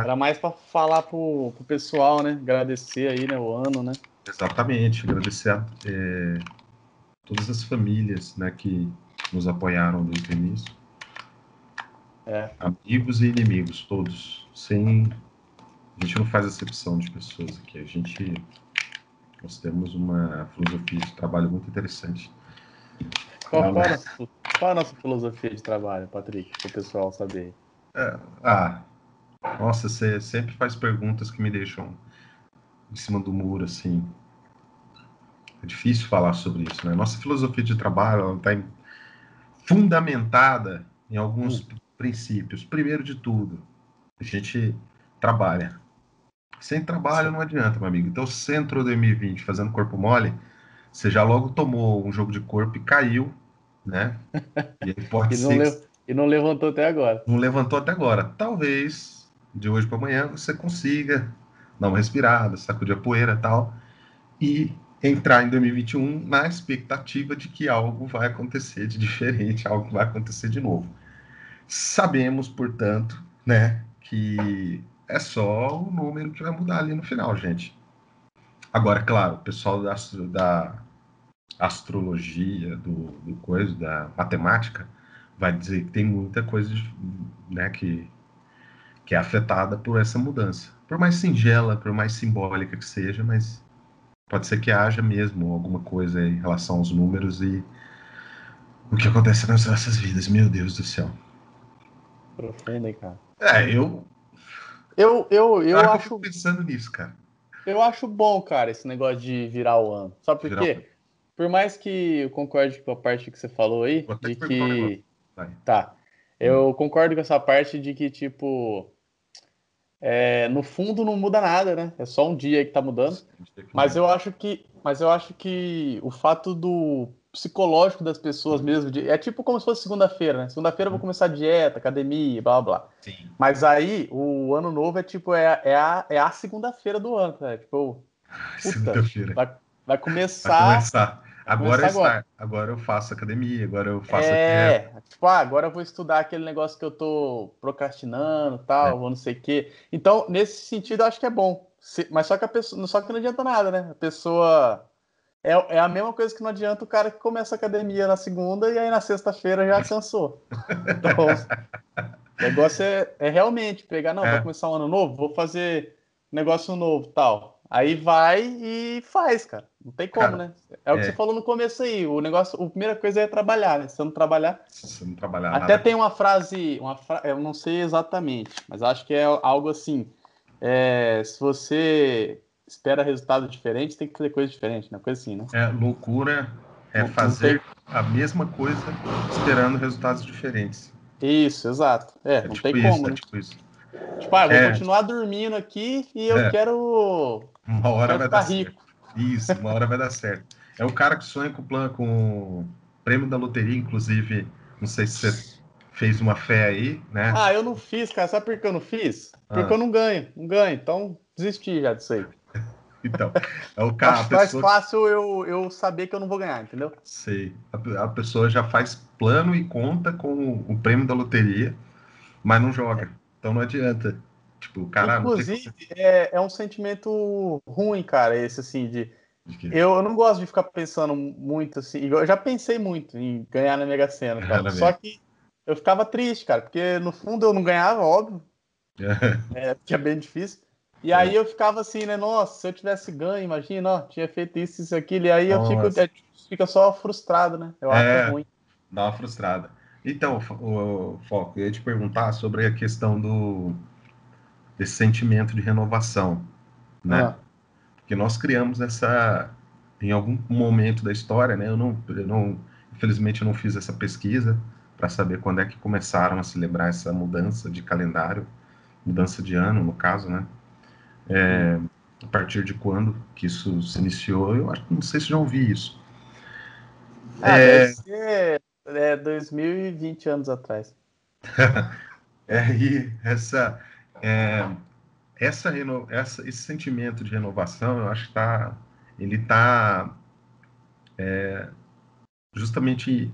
Era mais para falar pro pessoal, né? Agradecer aí, né? O ano, né? Exatamente, agradecer a todas as famílias, né, que nos apoiaram desde o início. Amigos e inimigos, todos. A gente não faz acepção de pessoas aqui. Nós temos uma filosofia de trabalho muito interessante. Qual a nossa filosofia de trabalho, Patrick, para o pessoal saber? Nossa, você sempre faz perguntas que me deixam em cima do muro, assim. É difícil falar sobre isso, né? Nossa filosofia de trabalho está fundamentada em alguns princípios. Primeiro de tudo, a gente trabalha. Sem trabalho não adianta, meu amigo. Então, você entrou em 2020 fazendo corpo mole, você já logo tomou um jogo de corpo e caiu, né? E aí pode ser E não levantou até agora. Não levantou até agora. Talvez, de hoje para amanhã, você consiga dar uma respirada, sacudir a poeira e tal, e entrar em 2021 na expectativa de que algo vai acontecer de diferente, algo vai acontecer de novo. Sabemos, portanto, né, que é só o número que vai mudar ali no final, gente. Agora, claro, o pessoal da astrologia, do coisa, da matemática, vai dizer que tem muita coisa, né, que é afetada por essa mudança. Por mais singela, por mais simbólica que seja, mas pode ser que haja mesmo alguma coisa em relação aos números e o que acontece nas nossas vidas. Meu Deus do céu. Profundo, hein, cara? Eu Eu fico pensando nisso, cara. Eu acho bom, cara, esse negócio de virar o ano. Sabe por quê? Por mais que eu concorde com a parte que você falou aí, Vou até de te perguntar um negócio. que. Vai. Tá. Eu concordo com essa parte de que, tipo, no fundo não muda nada, né? É só um dia que tá mudando. Mas eu acho que o fato do psicológico das pessoas mesmo, é tipo como se fosse segunda-feira, né? Segunda-feira eu vou começar dieta, academia, blá blá. Sim. Mas aí o ano novo é tipo, é a segunda-feira do ano, né? Tipo, puta, Segunda-feira. vai Vai começar. começar. Vai Agora começar agora. está. Agora eu faço academia, agora eu faço a dieta. Tipo, agora eu vou estudar aquele negócio que eu tô procrastinando, Né? tal, ou não sei o quê. Então, nesse sentido, eu acho que é bom. Mas só que a pessoa, só que não adianta nada, né? A pessoa é a mesma coisa que não adianta o cara que começa a academia na segunda e aí na sexta-feira já cansou. Então, o negócio é realmente pegar, não, vai começar um ano novo, vou fazer negócio novo, tal. Aí vai e faz, cara. Não tem como, Cara, né? É o que você falou no começo aí. O negócio, a primeira coisa é trabalhar, né? Se você não trabalhar. se você não trabalhar Até nada. tem uma frase, eu não sei exatamente, mas acho que é algo assim. Se você espera resultado diferente, tem que fazer coisa diferente, né? Coisa assim, né? Loucura é Não tem. fazer a mesma coisa esperando resultados diferentes. Isso, exato. É Não tem tipo isso, como, é né? tipo isso. Tipo, eu vou continuar dormindo aqui e eu Uma hora quero vai dar ficar certo. rico. Isso, uma hora vai dar certo. É o cara que sonha com o plano, com o prêmio da loteria, inclusive, não sei se você fez uma fé aí, né? Eu não fiz, cara. Sabe por que eu não fiz? Porque Ah, eu não ganho, não ganho. Então, desisti já disso aí. então, é o Eu cara, a acho mais pessoa, fácil eu saber que eu não vou ganhar, entendeu? sei, a pessoa já faz plano e conta com o prêmio da loteria, mas não joga. Então não adianta. Tipo, o cara não tem Inclusive, é um sentimento ruim, cara, esse assim, de. que Eu não gosto de ficar pensando muito assim. Eu já pensei muito em ganhar na Mega Sena e tal. Só que eu ficava triste, cara, porque no fundo eu não ganhava, óbvio, porque é bem difícil. E aí eu ficava assim, né? Nossa, se eu tivesse ganho, imagina, ó, tinha feito isso, aquilo. E aí eu Nossa, fica só frustrado, né? Eu acho ruim. dá uma frustrada. Então, o Foco, eu ia te perguntar sobre a questão desse sentimento de renovação, né? Ah, Porque nós criamos essa, em algum momento da história, né? Infelizmente, eu não fiz essa pesquisa para saber quando é que começaram a celebrar essa mudança de calendário, mudança de ano, no caso, né? A partir de quando que isso se iniciou, eu acho, não sei se já ouvi isso. deve ser 2020 anos atrás. E esse sentimento de renovação, eu acho que ele está justamente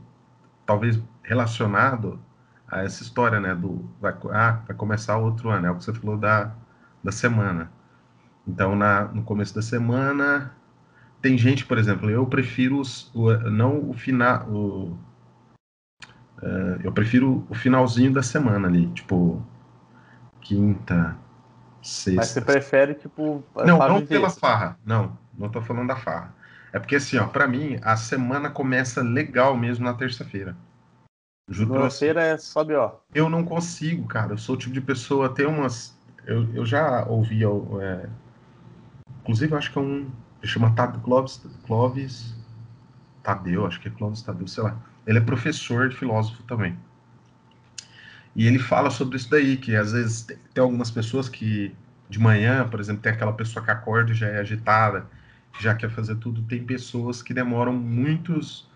talvez relacionado a essa história, né? Vai começar outro ano, é o que você falou da semana. Então, no começo da semana, tem gente, por exemplo, eu prefiro não o final, eu prefiro o finalzinho da semana ali, tipo, quinta, Mas você sexta. prefere, tipo, Não, pra não viver, pela assim. farra, não tô falando da farra. É porque assim, ó, pra mim, a semana começa legal mesmo na terça-feira. Juro pra você. Segunda-feira é só B.O. Eu não consigo, cara. Eu sou o tipo de pessoa, tem umas. Eu já ouvi, inclusive, eu acho que é chama Clóvis Tadeu, acho que é Clóvis Tadeu, sei lá. Ele é professor de filósofo também. E ele fala sobre isso daí, que às vezes tem algumas pessoas que de manhã, por exemplo, tem aquela pessoa que acorda e já é agitada, que já quer fazer tudo. Tem pessoas que demoram muitas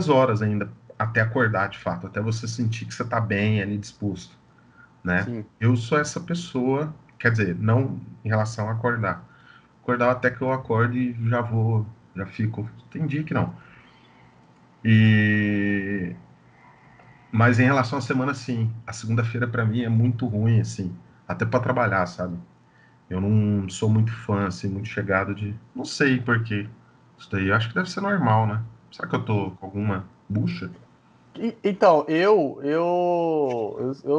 horas ainda até acordar, de fato, até você sentir que você está bem ali disposto, né? Sim. Eu sou essa pessoa, quer dizer, não em relação a acordar. Acordar até que eu acorde e já fico. Tem dia que não. E mas em relação à semana, sim. A segunda-feira para mim é muito ruim, assim, até para trabalhar, sabe? Eu não sou muito fã, assim, muito chegado de. Não sei por quê. Isso daí eu acho que deve ser normal, né? Será que eu tô com alguma bucha? Então, eu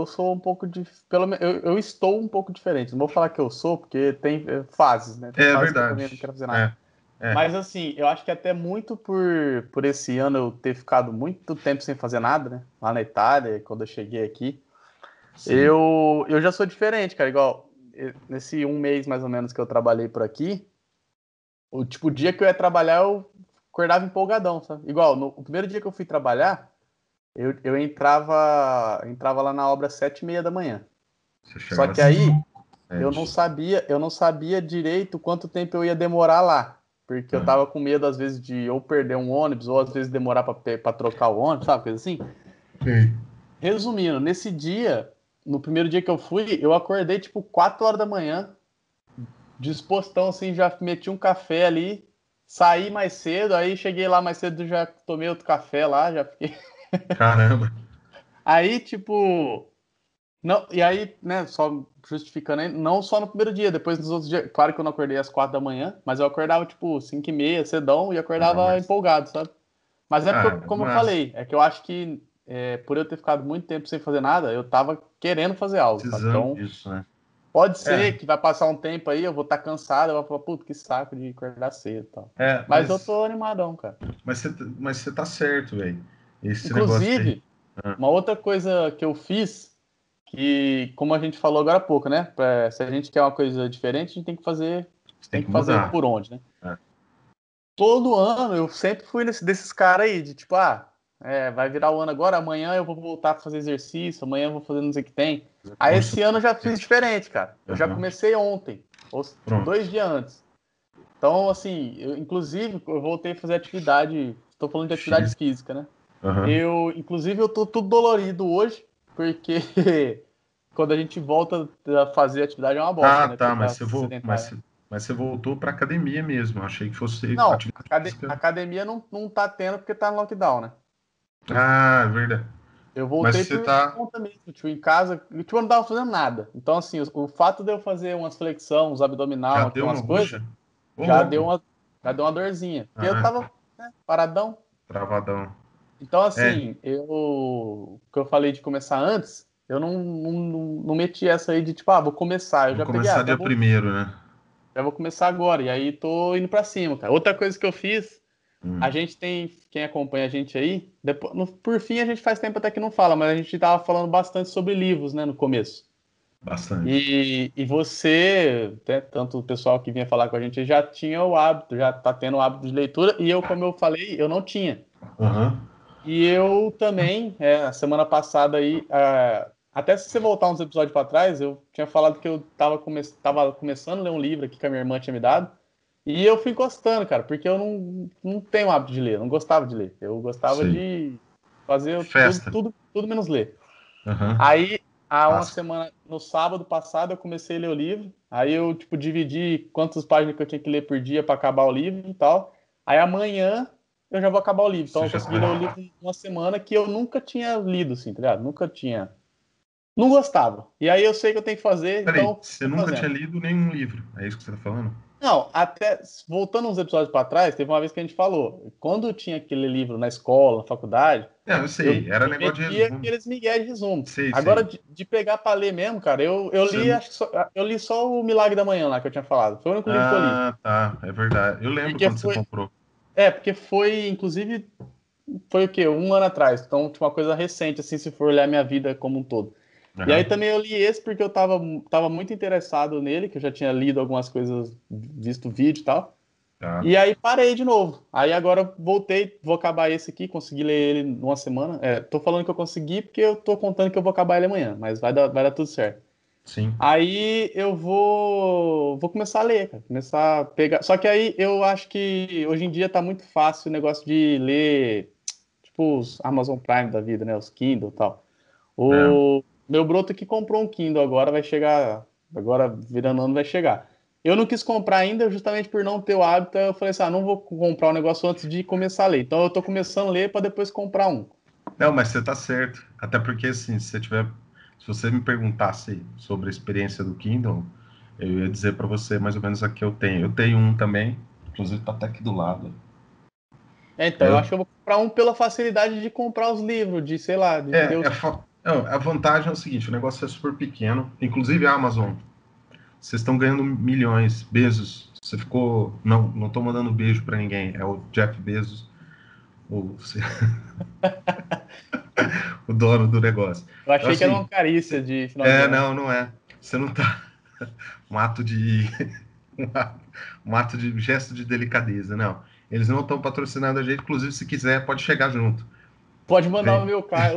sou um pouco de. Eu estou um pouco diferente. Não vou falar que eu sou, porque tem fases, né? Tem É fases que eu também não verdade. quero fazer nada. É, é. Mas assim, eu acho que até muito por esse ano eu ter ficado muito tempo sem fazer nada, né? Lá na Itália, quando eu cheguei aqui. Sim. Eu já sou diferente, cara. Igual, nesse um mês mais ou menos que eu trabalhei por aqui, o dia que eu ia trabalhar, eu acordava empolgadão, sabe? Igual, no o primeiro dia que eu fui trabalhar, eu entrava lá na obra às 7h30 da manhã. Você Só chegava que às aí sete. eu não sabia direito quanto tempo eu ia demorar lá. Porque eu Ah, tava com medo, às vezes, de ou perder um ônibus, ou às vezes demorar pra trocar o ônibus, sabe? Coisa assim. sim. Resumindo, nesse dia, no primeiro dia que eu fui, eu acordei tipo 4 horas da manhã, dispostão assim, já meti um café ali, saí mais cedo, aí cheguei lá mais cedo, já tomei outro café lá, já fiquei. Caramba. Aí, tipo, não, e aí, né, só justificando aí, não só no primeiro dia, depois nos outros dias, claro que eu não acordei às 4 da manhã, mas eu acordava tipo 5h30, cedão, e Ah, acordava mas. empolgado, sabe? Mas é porque, como eu Massa. falei, é que eu acho que por eu ter ficado muito tempo sem fazer nada, eu tava querendo fazer algo, sabe? Precisando Então, disso, né? pode É, ser que vai passar um tempo aí, eu vou estar cansado, eu vou falar, puto, que saco de acordar cedo e tal. é, Mas eu tô animadão, cara. mas você tá certo, velho. Esse negócio aí. Inclusive, Ah, uma outra coisa que eu fiz, que, como a gente falou agora há pouco, né? Se a gente quer uma coisa diferente, a gente você tem tem que que fazer mudar. por onde, né? É, Todo ano eu sempre fui desses caras aí, de tipo, vai virar o ano agora, amanhã eu vou voltar a fazer exercício, amanhã eu vou fazer não sei o que tem. Aí curso. esse ano eu já fiz diferente, cara. Eu já Aham. comecei ontem, ou tipo, Pronto. 2 dias antes. Então, assim, inclusive, eu voltei a fazer atividade, estou falando de atividade X. física, né? Aham. Inclusive, eu tô tudo dolorido hoje, porque quando a gente volta a fazer atividade é uma bosta, Ah, né? Porque tá, tá sedentário. mas você voltou pra academia mesmo. Eu achei que fosse Não, atividade física. academia não tá tendo porque tá no lockdown, né? Ah, é verdade. Eu Mas voltei você por tá. conta mesmo, tipo, em casa, tipo, eu não tava fazendo nada. Então, assim, o fato de eu fazer umas flexão, uns Já abdominal, aqui, deu umas uma coisas, bucha? Ô, já louco. deu uma, já deu uma dorzinha. Porque eu Ah, tava, né, paradão. travadão. Então, É, assim, o que eu falei de começar antes, eu não meti essa aí de tipo, vou começar. Eu vou já peguei, começar já dia vou, primeiro, né? já vou começar agora. E aí tô indo pra cima, cara. Outra coisa que eu fiz, a Hum, gente tem, quem acompanha a gente aí, depois, por fim a gente faz tempo até que não fala, mas a gente tava falando bastante sobre livros, né, no começo. bastante. E você, né, tanto o pessoal que vinha falar com a gente já tinha o hábito, já tá tendo o hábito de leitura, e eu, como eu falei, eu não tinha. Aham. E eu também, a semana passada aí, até se você voltar uns episódios para trás, eu tinha falado que eu tava começando a ler um livro aqui que a minha irmã tinha me dado, e eu fui gostando, cara, porque eu não tenho hábito de ler, não gostava de ler. Eu gostava Sei. de fazer Festa. tudo menos ler. Aham. Aí, há uma Clássico. semana, no sábado passado, eu comecei a ler o livro. Aí eu, tipo, dividi quantas páginas que eu tinha que ler por dia para acabar o livro e tal. Aí amanhã eu já vou acabar o livro. Então Você eu já consegui ler o livro em uma semana que eu nunca tinha lido, assim, tá ligado? Nunca tinha. Não gostava. E aí eu sei que eu tenho que fazer, Peraí, então você tô nunca tinha fazendo. lido nenhum livro, é isso que você tá falando? Não, até voltando uns episódios para trás, teve uma vez que a gente falou, quando tinha aquele livro na escola, na faculdade, Não, eu eu, sei, era eu negócio de metia resumo. aqueles migué de resumo. Sei, Agora, sei. de pegar para ler mesmo, cara, eu Você li, não... acho que eu li só o Milagre da Manhã lá que eu tinha falado. Foi o único livro que eu li. Ah, tá, é verdade. Eu lembro Porque quando você foi, comprou. porque foi, inclusive, foi o quê? Um ano atrás. Então, tipo, uma coisa recente, assim, se for olhar minha vida como um todo. E aí Aham, também eu li esse porque eu tava muito interessado nele, que eu já tinha lido algumas coisas, visto vídeo e tal. tá. E aí parei de novo. Aí agora voltei, vou acabar esse aqui, consegui ler ele numa semana. Tô falando que eu consegui porque eu tô contando que eu vou acabar ele amanhã, mas vai dar tudo certo. Sim. Aí eu vou começar a ler, cara, começar a pegar. Só que aí eu acho que hoje em dia tá muito fácil o negócio de ler, tipo os Amazon Prime da vida, né, os Kindle e tal. É. O meu broto que comprou um Kindle agora vai chegar, agora virando ano vai chegar. Eu não quis comprar ainda justamente por não ter o hábito. Eu falei assim, não vou comprar um negócio antes de começar a ler. Então eu tô começando a ler para depois comprar um. Não, mas você tá certo. Até porque, assim, se você me perguntasse sobre a experiência do Kindle, eu ia dizer para você mais ou menos a que eu tenho. Eu tenho um também, inclusive tá até aqui do lado. Então eu Eu, acho que eu vou comprar um pela facilidade de comprar os livros, de sei lá, de ter os. não, a vantagem é o seguinte, o negócio é super pequeno. Inclusive a Amazon, vocês estão ganhando milhões. Bezos, você ficou... Não tô mandando beijo para ninguém. É o Jeff Bezos, o, o dono do negócio. Eu Então, achei que era uma assim, carícia de final de ano. não, não é. Você não tá... Um ato de um ato de gesto de delicadeza, não. Eles não estão patrocinando a gente, inclusive se quiser pode chegar junto. Pode mandar Vem.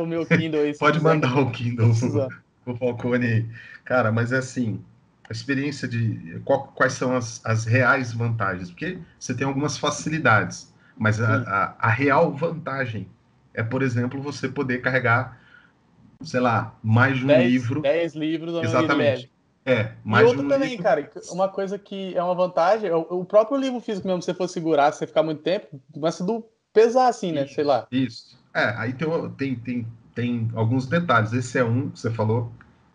o meu Kindle aí se Pode quiser, que mandar o eu tô Kindle precisando. o Falcone aí. Cara, mas é assim, a experiência de quais são as reais vantagens? Porque você tem algumas facilidades, mas Sim, a real vantagem é, por exemplo, você poder carregar, sei lá, mais de um livro. 10 livros e leve. Exatamente. É, E mais de outra um também, livro. cara, uma coisa que é uma vantagem, o próprio livro físico mesmo, se você for segurar, se você ficar muito tempo, começa a pesar assim, né? Sei Isso, lá. isso. Aí tem alguns detalhes. Esse é um que você falou,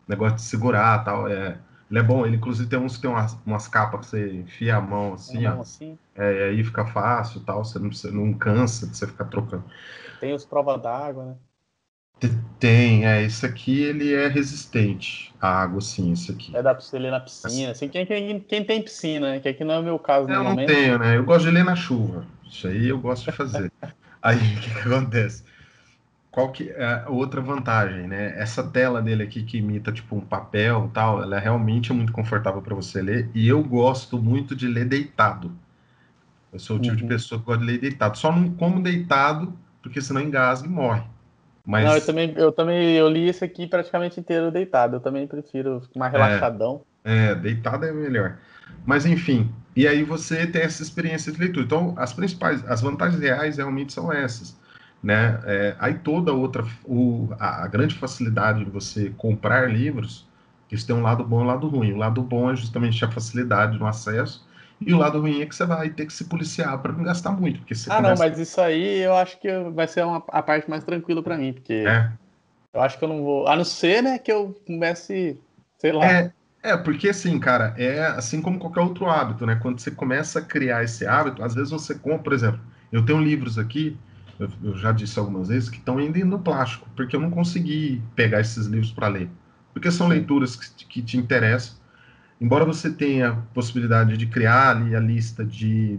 negócio de segurar tal. Ele é bom, ele inclusive tem uns que tem umas capas que você enfia a mão Na assim, ó. mão assim. E aí fica fácil tal, você não cansa de você ficar trocando. Tem os prova d'água, né? Tem, esse aqui ele é resistente à água, sim, esse aqui. É dá pra você ler na Mas piscina. Assim, quem tem piscina, né? Que aqui não é o meu caso eu não normalmente. tenho, né? Eu gosto de ler na chuva. Isso aí eu gosto de fazer. Aí o que acontece? Qual que é a outra vantagem, né? Essa tela dele aqui que imita tipo um papel e tal, ela realmente é muito confortável para você ler. E eu gosto muito de ler deitado. Eu sou o tipo de Uhum. pessoa que gosta de ler deitado. Só não como deitado, porque senão engasga e morre. Não, Mas eu li esse aqui praticamente inteiro deitado. Eu também prefiro ficar mais é, relaxadão. deitado é melhor. Mas enfim, e aí você tem essa experiência de leitura. Então, as vantagens reais realmente são essas, né? Aí toda outra, a grande facilidade de você comprar livros, isso tem um lado bom e um lado ruim. O lado bom é justamente a facilidade no acesso, e o lado ruim é que você vai ter que se policiar para não gastar muito, porque você Ah, não, começa, mas isso aí eu acho que vai ser a parte mais tranquila pra mim, porque né? eu acho que eu não vou. A não ser, né, que eu comece, sei lá. É, porque assim, cara, é assim como qualquer outro hábito, né? Quando você começa a criar esse hábito, às vezes você compra, por exemplo, eu tenho livros aqui, eu já disse algumas vezes, que estão ainda no plástico, porque eu não consegui pegar esses livros para ler. Porque são Sim. leituras que te interessam. Embora você tenha a possibilidade de criar ali a lista de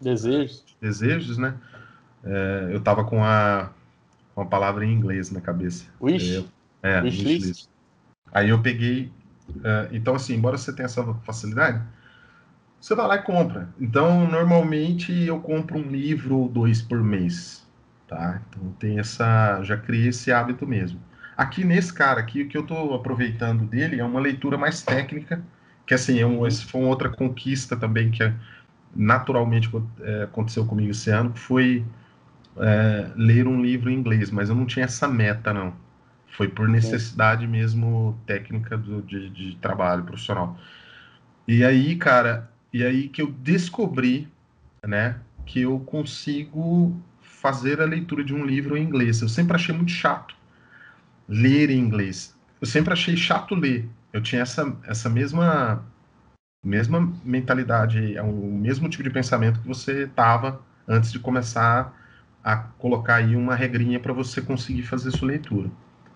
Desejos. desejos, né? Eu tava com a palavra em inglês na cabeça. Wish. Wishlist. Wishlist. Aí eu peguei. Então, assim, embora você tenha essa facilidade, você vai lá e compra. Então, normalmente eu compro um livro ou dois por mês, tá? Então tem já criei esse hábito mesmo. Aqui nesse cara aqui, o que eu estou aproveitando dele é uma leitura mais técnica, que assim, Uhum. esse foi uma outra conquista também que naturalmente aconteceu comigo esse ano, que foi ler um livro em inglês, mas eu não tinha essa meta, não. Foi por Sim. necessidade mesmo técnica de trabalho profissional. E aí, cara, que eu descobri, né? que eu consigo fazer a leitura de um livro em inglês. Eu sempre achei muito chato ler em inglês. Eu sempre achei chato ler. Eu tinha essa mesma mentalidade, o mesmo tipo de pensamento que você tava antes de começar a colocar aí uma regrinha para você conseguir fazer sua leitura.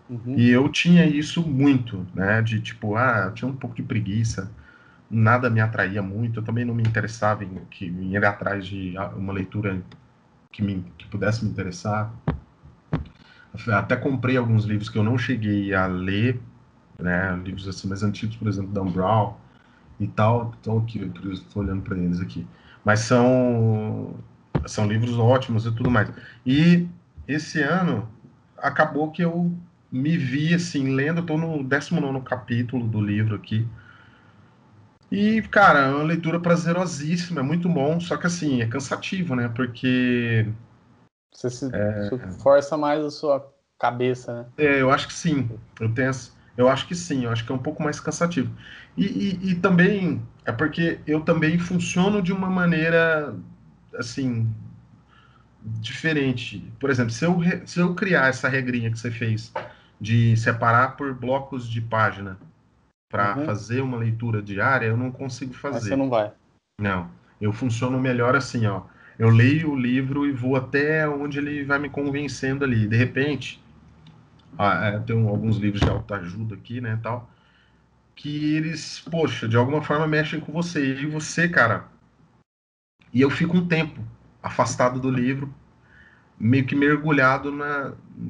Uhum. E eu tinha isso muito, né? De tipo, eu tinha um pouco de preguiça, nada me atraía muito, eu também não me interessava em ir atrás de uma leitura que pudesse me interessar. Até comprei alguns livros que eu não cheguei a ler, né? Livros assim mais antigos, por exemplo, Dan Brown e tal. Então, aqui, eu estou olhando para eles aqui. Mas são livros ótimos e tudo mais. E esse ano acabou que eu me vi assim, lendo, estou no 19º capítulo do livro aqui. E, cara, é uma leitura prazerosíssima, é muito bom, só que assim, é cansativo, né? Porque Você força mais a sua cabeça, né? eu acho que sim. Eu acho que sim, eu acho que é um pouco mais cansativo. E também é porque eu também funciono de uma maneira assim diferente. Por exemplo, se eu criar essa regrinha que você fez de separar por blocos de página para Uhum. fazer uma leitura diária, eu não consigo Mas você fazer. não vai. Não, eu funciono melhor assim, ó. Eu leio o livro e vou até onde ele vai me convencendo ali. De repente, tem alguns livros de autoajuda aqui, né, tal, que eles, poxa, de alguma forma mexem com você. E você, cara, e eu fico um tempo afastado do livro, meio que mergulhado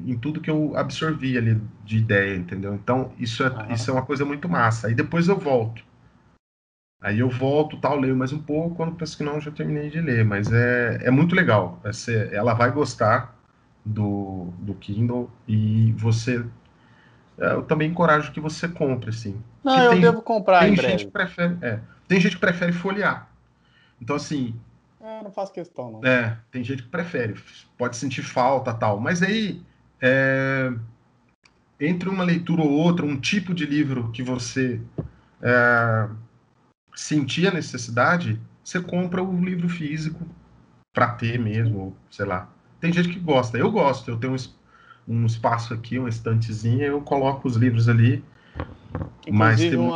em tudo que eu absorvi ali de ideia, entendeu? Então, isso Aham. é uma coisa muito massa. Aí depois eu volto. Aí eu volto, tal, leio mais um pouco, quando penso que não, já terminei de ler. Mas é muito legal. Ela vai gostar do Kindle e você. Eu também encorajo que você compre, assim. Não, Que eu devo comprar em tem gente que breve. prefere. Tem gente que prefere folhear. Então, assim, É, não faço questão, não. tem gente que prefere. Pode sentir falta, tal. Mas aí, é, entre uma leitura ou outra, um tipo de livro que você sentir a necessidade, você compra o livro físico para ter mesmo, Sim. ou sei lá. Tem gente que gosta. Eu gosto. Eu tenho um espaço aqui, uma estantezinha, eu coloco os livros ali, mas Inclusive, tem muito.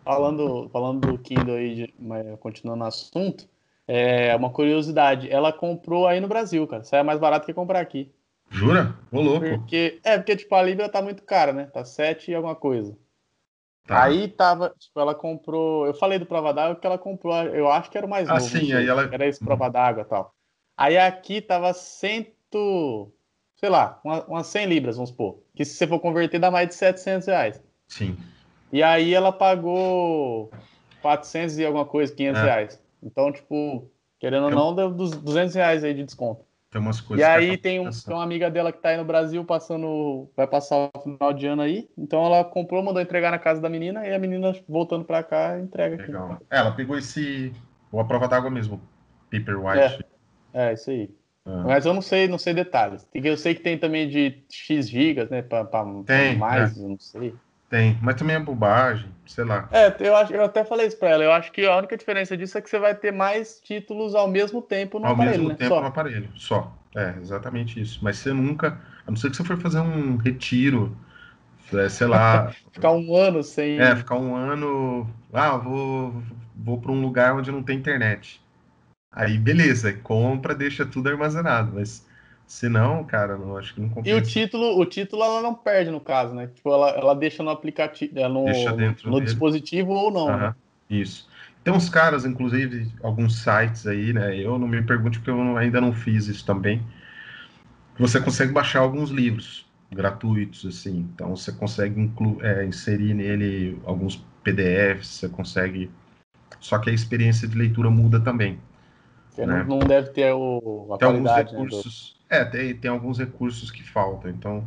falando do Kindle aí, mas continuando o assunto, é uma curiosidade. Ela comprou aí no Brasil, cara. Sai mais barato que comprar aqui. Jura? Ô, louco. Porque, tipo, a Libra tá muito cara, né? Tá 7 e alguma coisa. Tá. Aí tava, tipo, ela comprou. Eu falei do prova d'água que ela comprou, eu acho que era o mais Ah, novo, não sim, aí sei. ela. Era esse prova d'água e tal. Aí aqui tava sei lá, umas 100 libras, vamos supor. Que se você for converter dá mais de R$ 700. Sim. E aí ela pagou 400 e alguma coisa, 500 É, reais. Então, tipo, querendo ou tem, não, deu dos R$ 200 aí de desconto. tem umas E coisas que aí acabam tem pensando. uma amiga dela que tá aí no Brasil vai passar o final de ano aí. Então ela comprou, mandou entregar na casa da menina e a menina voltando pra cá entrega aqui. Legal. Ela pegou ou a prova d'água mesmo, Paperwhite. É, isso aí. Ah. Mas eu não sei detalhes. Eu sei que tem também de X gigas, né, pra Tem, mais, eu não sei. tem. Mas também é bobagem, sei lá. Eu até falei isso pra ela. Eu acho que a única diferença disso é que você vai ter mais títulos ao mesmo tempo no Ao aparelho, mesmo né? tempo no Só. aparelho, só. É, exatamente isso. Mas você nunca, a não ser que você for fazer um retiro, sei lá, Ficar um ano sem. ficar um ano, vou para um lugar onde não tem internet. Aí, beleza, compra, deixa tudo armazenado. Mas se não, cara, não, acho que não E o compensa. título, o título ela não perde no caso, né? Tipo, ela deixa no aplicativo, Deixa dentro no dele. dispositivo ou não, né? Aham, isso. Tem uns caras, inclusive, alguns sites aí, né? Eu não me pergunte porque ainda não fiz isso também. Você consegue baixar alguns livros gratuitos, assim. Então você consegue inserir nele alguns PDFs, você consegue. Só que a experiência de leitura muda também, Porque né? não deve ter a Tem alguns qualidade, né? recursos. Tem alguns recursos que faltam, então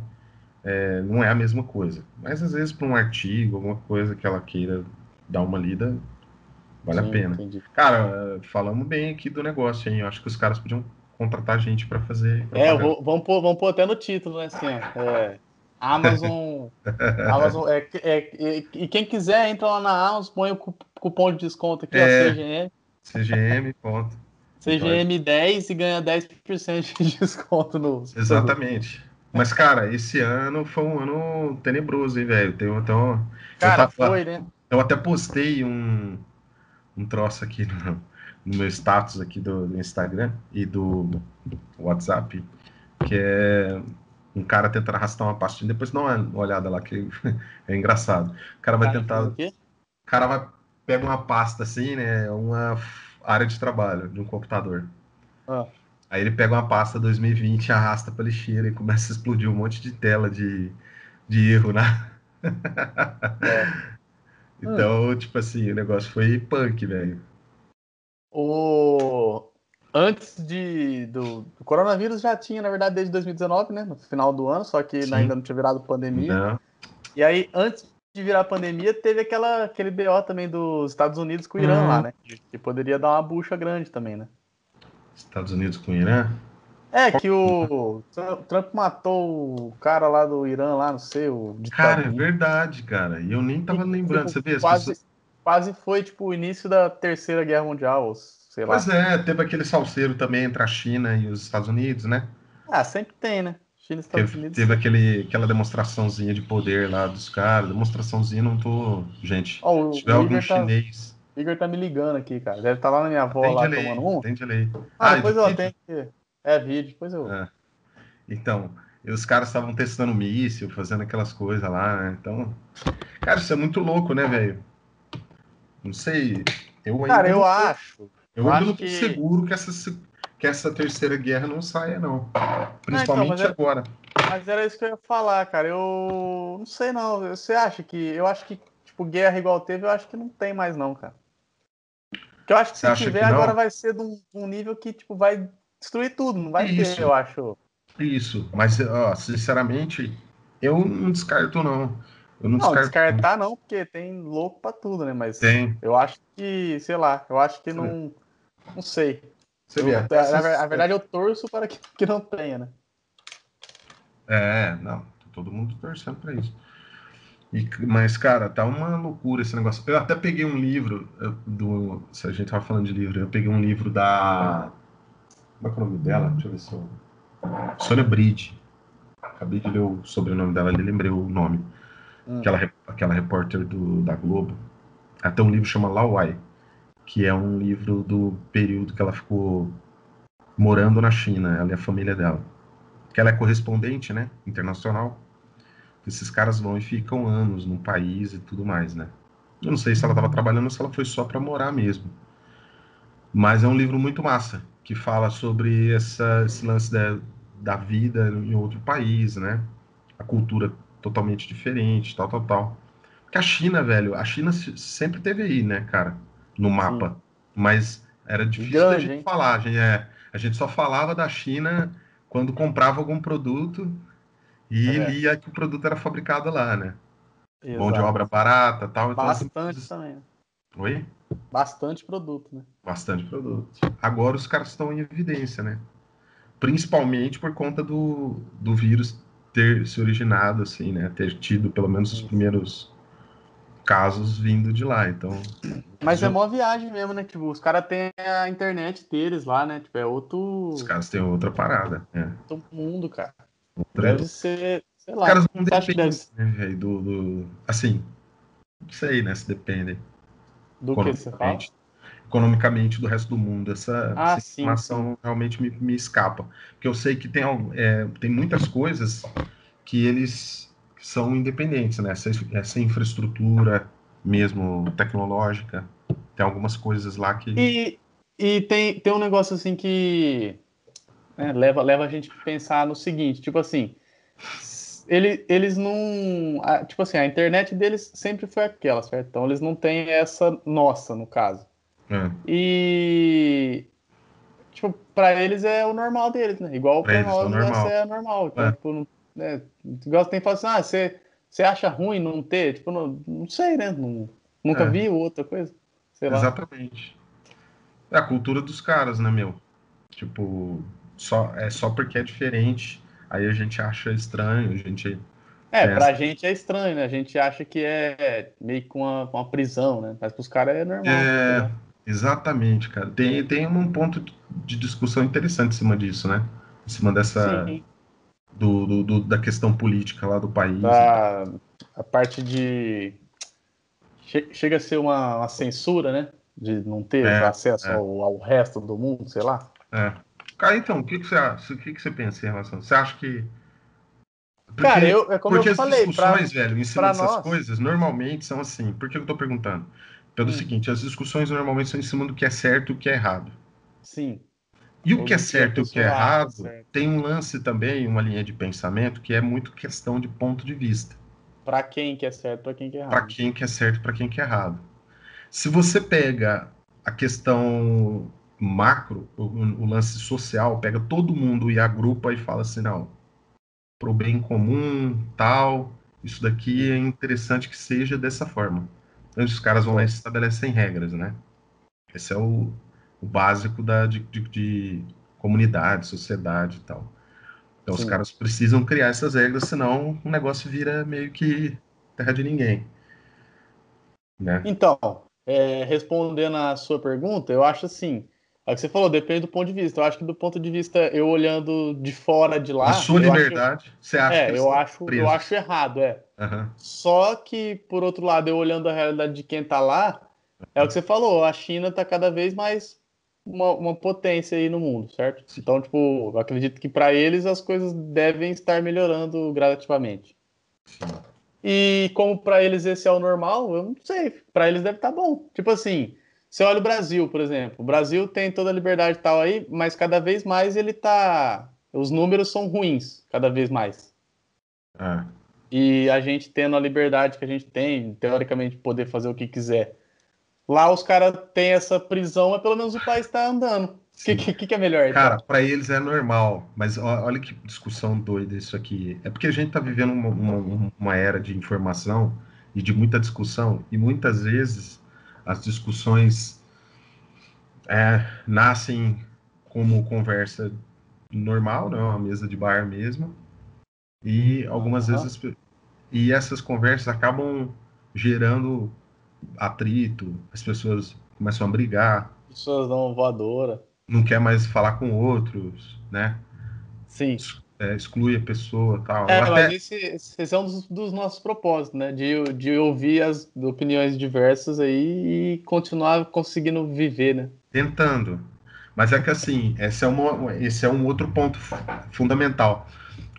não é a mesma coisa. Mas às vezes para um artigo, alguma coisa que ela queira dar uma lida, vale a Sim, pena. entendi. Cara, falamos bem aqui do negócio, hein? Eu acho que os caras podiam contratar gente para fazer propaganda. Vamos pôr até no título, né? Assim, ó. Amazon. Amazon e quem quiser entra lá na Amazon, põe o cupom de desconto aqui, ó, É, CGM. CGM, ponto. CGM 10 e ganha 10% de desconto no... Exatamente. Mas, cara, esse ano foi um ano tenebroso, hein, velho? Cara, foi, né? Eu até postei um troço aqui no meu status aqui do Instagram e do WhatsApp, que é um cara tentando arrastar uma pastinha. Depois dá uma olhada lá, que é engraçado. O cara vai Cara, tentar. fez o O quê? cara pega uma pasta assim, né? Uma área de trabalho de um computador. Ah. Aí ele pega uma pasta 2020, arrasta pra lixeira e começa a explodir um monte de tela de erro, né? É. Então, tipo assim, o negócio foi punk, velho. O... Antes do coronavírus já tinha, na verdade, desde 2019, né? No final do ano, só que Sim, ainda não tinha virado pandemia. não. E aí, antes de virar pandemia, teve aquele BO também dos Estados Unidos com o Irã lá, né? Que poderia dar uma bucha grande também, né? Estados Unidos com o Irã? É, que o Trump matou o cara lá do Irã, lá, não sei, o Cara, é ditador. verdade, cara. E eu nem tava E, lembrando. tipo, Você vê, as quase, pessoas. quase foi, tipo, o início da Terceira Guerra Mundial, ou sei Pois lá. é, teve aquele salseiro também entre a China e os Estados Unidos, né? Ah, sempre tem, né? China e Estados Unidos. Teve aquela demonstraçãozinha de poder lá dos caras. Demonstraçãozinha, não tô. Gente, Ó, se tiver o algum Igor tá, chinês, Igor tá me ligando aqui, cara. Deve estar lá na minha avó lá tomando um. tem delay. Ah, Ah, é de depois eu vídeo? tenho que. É vídeo, depois eu. Ah, então, e os caras estavam testando míssil, fazendo aquelas coisas lá, né? Então, cara, isso é muito louco, né, velho? Não sei, eu Cara, ainda não eu tô, acho. eu Eu ainda não acho tô que. seguro que essa terceira guerra não saia, não. Não, então, Principalmente agora. mas era isso que eu ia falar, cara. Eu não sei não. Você acha que. Eu acho que, tipo, guerra igual teve, eu acho que não tem mais, não, cara. Porque eu acho que Você se acha tiver, que agora não? vai ser de um nível que, tipo, vai destruir tudo. Não vai ter, Isso, eu acho. isso. Mas, ó, sinceramente, eu não descarto, não. Eu não Não, descarto, não. descartar não, porque tem louco pra tudo, né? Mas Tem. eu acho que, sei lá, eu acho que Você vê, não. Não sei. você vê, até Na essas. verdade, eu torço para que não tenha, né? Não, tá todo mundo torcendo pra isso. Mas, cara, tá uma loucura esse negócio. Eu até peguei um livro do. Se a gente tava falando de livro, eu peguei um livro da. Como é que é o nome dela? Deixa eu ver se eu. Sônia Bride. Acabei de ler o sobrenome dela ali, lembrei o nome. Hum. Aquela repórter da Globo. Até um livro chama Lauai, que é um livro do período que ela ficou morando na China, ela e a família dela. Que ela é correspondente, né? Internacional. Esses caras vão e ficam anos no país e tudo mais, né? Eu não sei se ela estava trabalhando ou se ela foi só para morar mesmo. Mas é um livro muito massa, que fala sobre esse lance da vida em outro país, né? A cultura totalmente diferente, tal, tal, tal. Porque a China, velho, a China sempre teve aí, né, cara, no Sim. mapa. Mas era E difícil da grande, gente hein? falar. A gente só falava da China quando comprava algum produto e É, lia que o produto era fabricado lá, né? Mão de exato. obra barata, tal. Então as Bastante empresas. também, né? Oi? Bastante produto, né? Bastante produto. Agora os caras estão em evidência, né? Principalmente por conta do vírus ter se originado, assim, né? Ter tido pelo menos os Isso. primeiros casos vindo de lá. Então, Mas é já, mó viagem mesmo, né? Tipo, os caras têm a internet deles lá, né? Tipo, é os outro, caras têm outra parada, né? outro mundo, cara. Outra, Deve ser, sei os caras lá. não Você acha que deve dependem, ser né, velho, assim, não sei, né, se dependem do que você fala? economicamente, economicamente do resto do mundo. Ah, Essa sim, sim. informação realmente me escapa. Porque eu sei que tem muitas coisas que eles são independentes, né? Essa infraestrutura mesmo tecnológica, tem algumas coisas lá que. E, e tem um negócio assim que né, leva a gente a pensar no seguinte, tipo assim, eles não. Tipo assim, a internet deles sempre foi aquela, certo? Então eles não têm essa nossa, no caso. É, E, tipo, pra eles é o normal deles, né? Igual para pra eles é o nós essa normal. é a normal. Então, É, tipo, não, né? Igual tem que falar assim, você acha ruim não ter? Tipo, não sei, né? Nunca é, vi outra coisa. Sei lá. exatamente. É a cultura dos caras, né, meu? Tipo, só porque é diferente, aí a gente acha estranho, a gente É, pensa. pra gente é estranho, né? A gente acha que é meio que uma prisão, né? Mas pros caras é normal, sei É, lá. Exatamente, cara. Tem um ponto de discussão interessante em cima disso, né? Em cima dessa Sim. da questão política lá do país e tal. Da, a parte de. Chega a ser uma censura, né? De não ter É, acesso é, ao resto do mundo, sei lá. é. Cara, então, o que que você acha? O que que você pensa em relação? Você acha que Cara, porque é como eu porque as falei, discussões, velho, em cima pra dessas nós. coisas normalmente são assim. Por que eu tô perguntando? Pelo Hum, seguinte, as discussões normalmente são em cima do que é certo e o que é errado. sim. E o Ou que é do que a certo e o que é pessoa acha errado certo. tem um lance também, uma linha de pensamento que é muito questão de ponto de vista. Pra quem que é certo, pra quem que é Para errado. quem que é certo e para quem que é errado. Se você pega a questão macro, o lance social, pega todo mundo e agrupa e fala assim, não, pro bem comum, tal, isso daqui é Hum, interessante que seja dessa forma. Então os caras vão lá e certo. estabelecem regras, né? Esse é o básico de comunidade, sociedade e tal. Então os Sim. caras precisam criar essas regras, senão o negócio vira meio que terra de ninguém, né? Então, respondendo a sua pergunta, eu acho assim. É o que você falou, depende do ponto de vista. Eu acho que do ponto de vista, eu olhando de fora de Na lá, sua eu acho, liberdade, você acha que eles estão eu acho presos. errado, é. Aham, Só que, por outro lado, eu olhando a realidade de quem tá lá, é o que você falou, a China tá cada vez mais uma potência aí no mundo, certo? sim, Então, tipo, eu acredito que para eles as coisas devem estar melhorando gradativamente. sim. E como para eles esse é o normal, eu não sei, para eles deve estar bom. Tipo assim, você olha o Brasil, por exemplo, o Brasil tem toda a liberdade e tal aí, mas cada vez mais ele tá, os números são ruins, cada vez mais. Ah, E a gente tendo a liberdade que a gente tem, teoricamente poder fazer o que quiser. Lá os caras têm essa prisão, mas pelo menos o país está andando. O que, sim. que é melhor Cara, então? para eles é normal, mas olha que discussão doida isso aqui. É porque a gente está vivendo uma era de informação e de muita discussão, e muitas vezes as discussões nascem como conversa normal, né, uma mesa de bar mesmo, e algumas Aham. vezes e essas conversas acabam gerando atrito, as pessoas começam a brigar, Pessoas dão voadora. não quer mais falar com outros, né? Sim. Exclui a pessoa, tal. Eu É, mas até esse é um dos nossos propósitos, né? De ouvir as opiniões diversas aí e continuar conseguindo viver, né? tentando, mas é que assim, esse é um outro ponto fundamental.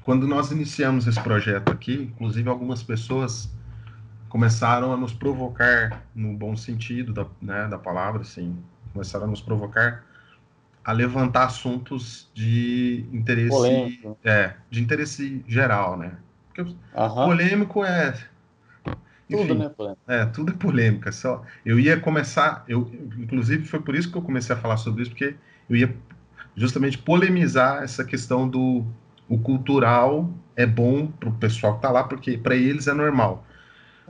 Quando nós iniciamos esse projeto aqui, inclusive algumas pessoas começaram a nos provocar, no bom sentido da palavra, assim, começaram a nos provocar a levantar assuntos Polêmico. de interesse geral, né? Porque Aham. polêmico Tudo, enfim, né, polêmico? tudo é polêmica. Só, eu ia começar, inclusive foi por isso que eu comecei a falar sobre isso, porque eu ia justamente polemizar essa questão do o cultural é bom para o pessoal que está lá, porque para eles é normal.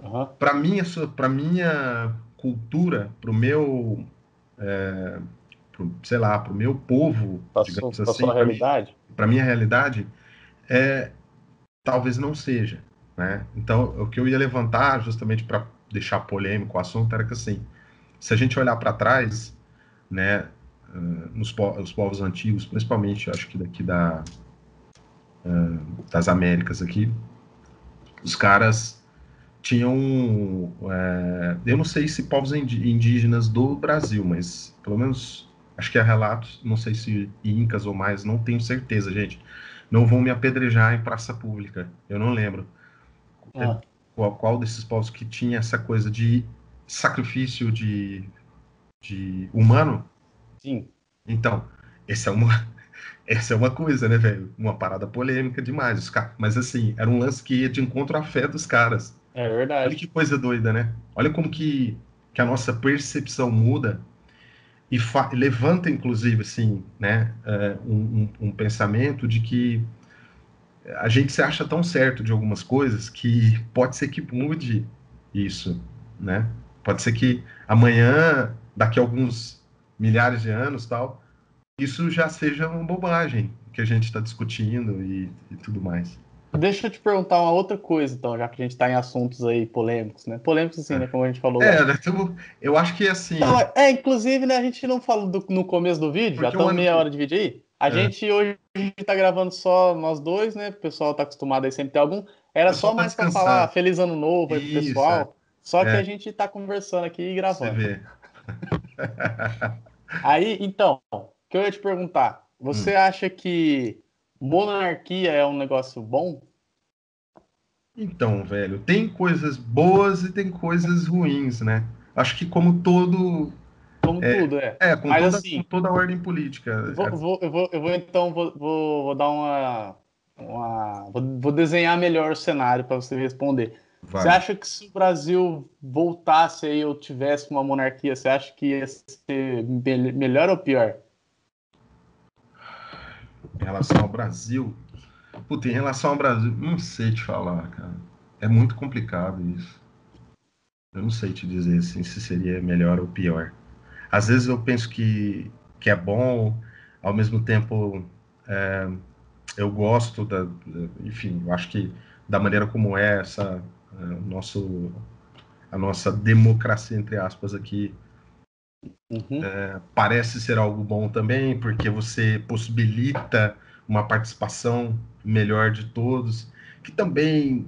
Aham. Para minha cultura, para o meu sei lá, para o meu povo, Passou digamos pra assim, sua realidade? para minha realidade, é, talvez não seja, né? Então, o que eu ia levantar, justamente para deixar polêmico o assunto, era que assim, se a gente olhar para trás, né, os povos antigos, principalmente, acho que daqui das Américas aqui, os caras tinham, eu não sei se povos indígenas do Brasil, mas pelo menos acho que há relatos, não sei se incas ou mais, não tenho certeza, gente. Não vão me apedrejar em praça pública, eu não lembro Ah, qual desses povos que tinha essa coisa de sacrifício de humano. sim, Então, essa é uma, essa é uma coisa, né, velho? Uma parada polêmica demais. Mas assim, era um lance que ia de encontro à fé dos caras. é Olha verdade. que coisa doida, né? Olha como que a nossa percepção muda e levanta, inclusive, assim, né, um pensamento de que a gente se acha tão certo de algumas coisas que pode ser que mude isso, né? Pode ser que amanhã, daqui a alguns milhares de anos, tal, isso já seja uma bobagem que a gente está discutindo e tudo mais. Deixa eu te perguntar uma outra coisa, então, já que a gente está em assuntos aí polêmicos, né? Polêmicos, assim, né? Como a gente falou agora. Eu acho que assim. Então, inclusive, né, a gente não falou no começo do vídeo, já Porque o estamos ano meia que. hora de vídeo aí. A É, gente hoje tá gravando só nós dois, né? O pessoal tá acostumado aí sempre ter algum. o Era só pessoal tá mais para falar descansando. Feliz Ano Novo aí pro Isso, pessoal. Só que é, a gente tá conversando aqui e você gravando. vê. Aí, então, o que eu ia te perguntar, Hum. você acha que monarquia é um negócio bom? Então, velho, tem coisas boas e tem coisas ruins, né? Acho que como todo. Como É, tudo, é. com Mas com assim, toda a ordem política. vou dar vou desenhar melhor o cenário para você responder. Você Vai. acha que se o Brasil voltasse aí ou tivesse uma monarquia, você acha que ia ser melhor ou pior? Em relação ao Brasil. Puta, em relação ao Brasil, não sei te falar, cara. É muito complicado isso. Eu não sei te dizer assim, se seria melhor ou pior. Às vezes eu penso que é bom, ao mesmo tempo eu gosto enfim, eu acho que da maneira como é essa nosso a nossa democracia entre aspas aqui Uhum. parece ser algo bom também, porque você possibilita uma participação melhor de todos, que também,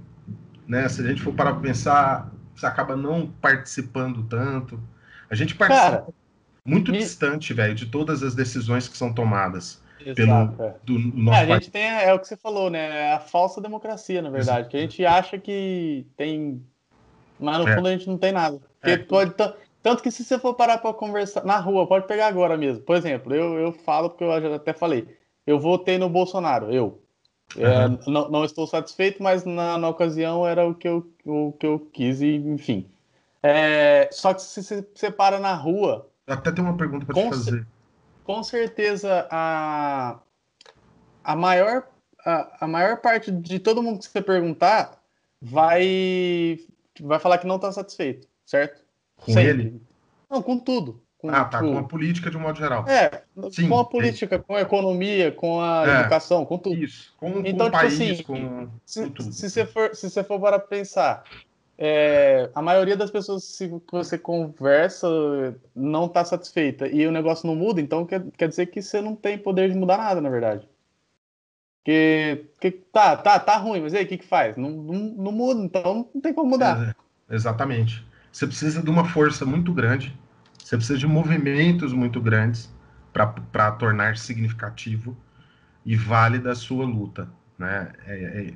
né, se a gente for parar para pensar, você acaba não participando tanto. A gente Cara, participa muito me... distante, velho, de todas as decisões que são tomadas exato. É. do A nosso país. gente tem, é o que você falou, né? É a falsa democracia, na verdade, que a gente acha que tem, mas no É, fundo a gente não tem nada. Porque é, pode. Tanto que se você for parar para conversar na rua, pode pegar agora mesmo. Por exemplo, eu falo, porque eu já até falei, eu votei no Bolsonaro, eu. aham. Não estou satisfeito, mas na ocasião era o que eu quis, e, enfim. Só que se você para na rua, Até tem uma pergunta para te com, ce- fazer. com certeza a maior, a maior parte de todo mundo que você perguntar vai falar que não está satisfeito, certo? Com ele? Sempre. Não, com tudo. Ah, Com, tá, com a tipo, política de um modo geral. é, com a Sim, política, com a economia, com a é, educação, com tudo. isso. Com o Então, tipo país, assim, com tudo. se você for para pensar, a maioria das pessoas que você conversa não está satisfeita e o negócio não muda, então quer dizer que você não tem poder de mudar nada, na verdade. Tá ruim, mas e aí, o que que faz? Não muda, então não tem como mudar. É, exatamente. Você precisa de uma força muito grande, você precisa de movimentos muito grandes para tornar significativo e válida a sua luta. Né?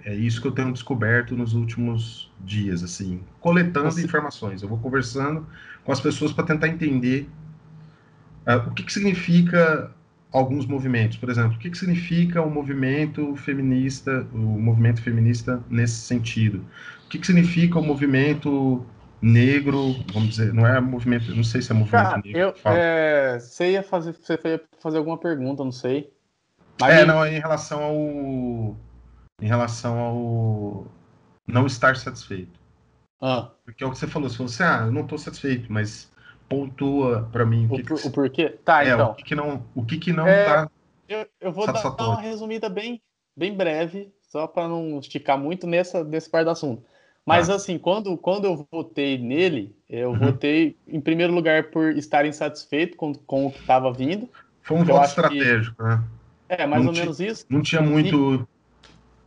É isso que eu tenho descoberto nos últimos dias, assim, coletando Você- informações. Eu vou conversando com as pessoas para tentar entender o que significa alguns movimentos. Por exemplo, o que significa o movimento feminista nesse sentido? O que significa o movimento negro, vamos dizer, não é movimento, não sei se é movimento Cara, negro que fala. você ia fazer alguma pergunta, não sei. Mas me. Não, é em relação ao não estar satisfeito. Ah, Porque é o que você falou, você falou assim, eu não estou satisfeito, mas pontua para mim o porquê? Tá, então. o que não É, está eu vou dar uma satisfatório. resumida bem breve, só para não esticar muito nesse par do assunto. Mas Tá. assim, quando eu votei nele, eu Uhum. votei em primeiro lugar por estar insatisfeito com o que estava vindo, Foi um que eu voto acho que estratégico, né? é mais Não, ou menos isso. não tinha E muito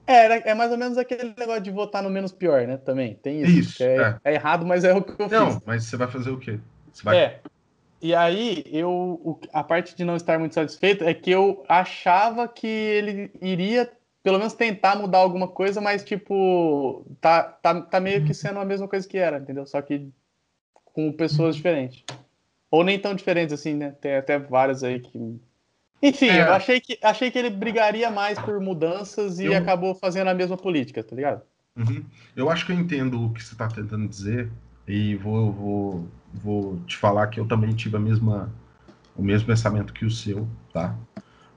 é mais ou menos aquele negócio de votar no menos pior, né? Também tem isso, que isso. É. é errado, mas é o que eu Não, fiz. mas você vai fazer o quê? Você vai. É, e aí, a parte de não estar muito satisfeito é que eu achava que ele iria, pelo menos, tentar mudar alguma coisa, mas, tipo, tá meio que sendo a mesma coisa que era, entendeu? Só que com pessoas diferentes. Ou nem tão diferentes assim, né? Tem até várias aí que. Enfim, eu É, achei que ele brigaria mais por mudanças e eu, acabou fazendo a mesma política, tá ligado? uhum. Eu acho que eu entendo o que você está tentando dizer e vou te falar que eu também tive o mesmo pensamento que o seu, tá?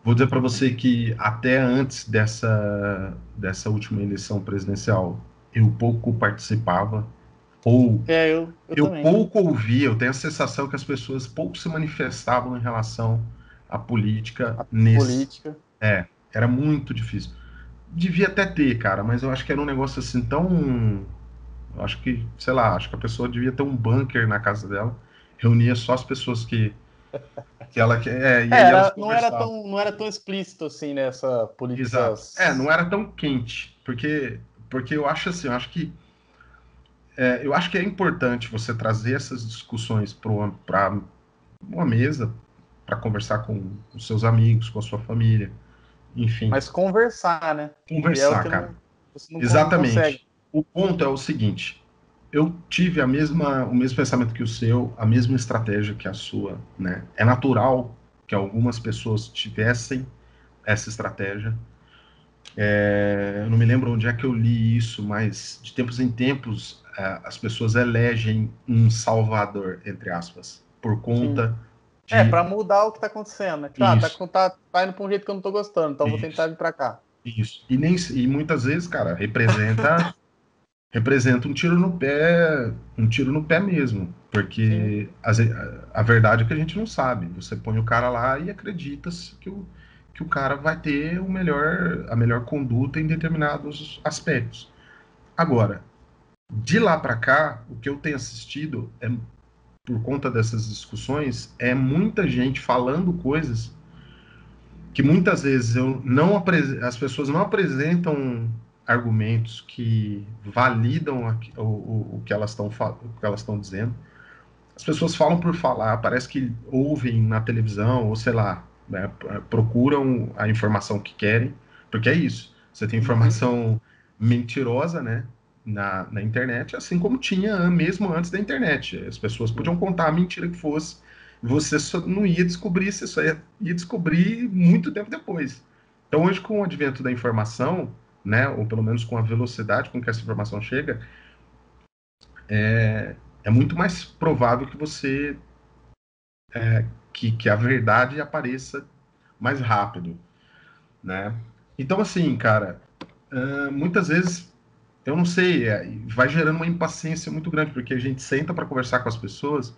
Vou dizer para você que até antes dessa última eleição presidencial, eu pouco participava, ou Eu eu também. pouco ouvia, eu tenho a sensação que as pessoas pouco se manifestavam em relação à política A nesse. política. Era muito difícil. devia até ter, cara, mas eu acho que era um negócio assim tão. Eu acho que, sei lá, acho que a pessoa devia ter um bunker na casa dela, reunia só as pessoas que ela quer, e aí elas conversavam. Não era tão explícito assim, né, essa Exato. Não políticas. era tão quente, porque eu acho assim, eu acho que é importante você trazer essas discussões para uma mesa, para conversar com os seus amigos, com a sua família, enfim, Mas conversar, né? Que é o conversar, que cara. não, você não consegue. Exatamente. O ponto é o seguinte: eu tive o mesmo pensamento que o seu, a mesma estratégia que a sua, né? É natural que algumas pessoas tivessem essa estratégia. Eu não me lembro onde é que eu li isso, mas de tempos em tempos as pessoas elegem um salvador, entre aspas, por Sim. conta É, de para mudar o que tá acontecendo, né? Tipo, isso, tá indo pra um jeito que eu não tô gostando, então vou tentar isso, vir pra cá. isso. E muitas vezes, cara, representa um tiro no pé mesmo, Sim. porque a verdade é que a gente não sabe. Você põe o cara lá e acredita que o cara vai ter a melhor conduta em determinados aspectos. Agora, de lá para cá, o que eu tenho assistido por conta dessas discussões é muita gente falando coisas que muitas vezes as pessoas não apresentam argumentos que validam o que o que elas estão dizendo. As pessoas falam por falar, parece que ouvem na televisão, ou sei lá, né, procuram a informação que querem, porque é isso. Você tem Uhum. informação mentirosa, né, na internet, assim como tinha mesmo antes da internet. As pessoas podiam Sim. contar a mentira que fosse, você só não ia descobrir, você só ia descobrir muito tempo depois. Então, hoje, com o advento da informação, né, ou pelo menos com a velocidade com que essa informação chega, é muito mais provável que que a verdade apareça mais rápido, né? Então, assim, cara, muitas vezes, eu não sei, vai gerando uma impaciência muito grande, porque a gente senta para conversar com as pessoas,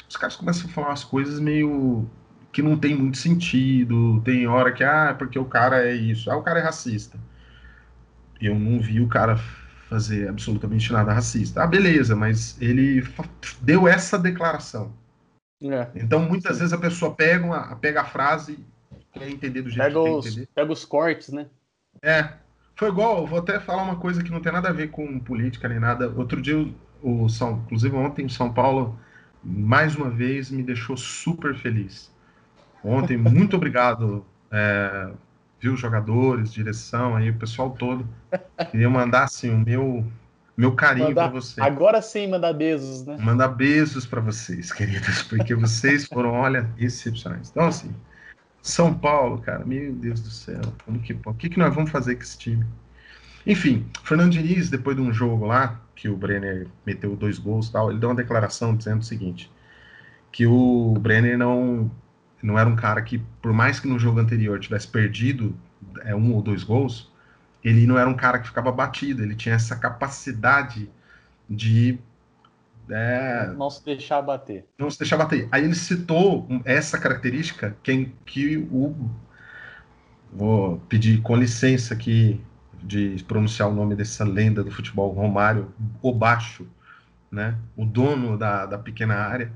os caras começam a falar umas coisas meio que não tem muito sentido, tem hora que, porque o cara é isso, o cara é racista. Eu não vi o cara fazer absolutamente nada racista. Beleza, mas ele deu essa declaração. É, Então, muitas sim. vezes a pessoa pega a frase, quer entender do jeito que quer entender. Pega os cortes, né? É, foi igual, vou até falar uma coisa que não tem nada a ver com política nem nada. Outro dia, inclusive ontem, o São Paulo, mais uma vez, me deixou super feliz. Ontem, muito obrigado, viu, jogadores, direção, aí, o pessoal todo. Queria mandar, assim, meu carinho para vocês. Agora sim mandar beijos, né? Mandar beijos para vocês, queridos, porque vocês foram, olha, excepcionais. Então, assim, São Paulo, cara, meu Deus do céu, o que nós vamos fazer com esse time? Enfim, Fernando Diniz, depois de um jogo lá, que o Brenner meteu 2 gols e tal, ele deu uma declaração dizendo o seguinte, que o Brenner não era um cara que, por mais que no jogo anterior tivesse perdido 1 ou 2 gols, ele não era um cara que ficava batido, ele tinha essa capacidade de Não se deixar bater. não se deixar bater. Aí ele citou essa característica que vou pedir com licença aqui de pronunciar o nome dessa lenda do futebol, Romário, o Baixo, né? O dono da pequena área,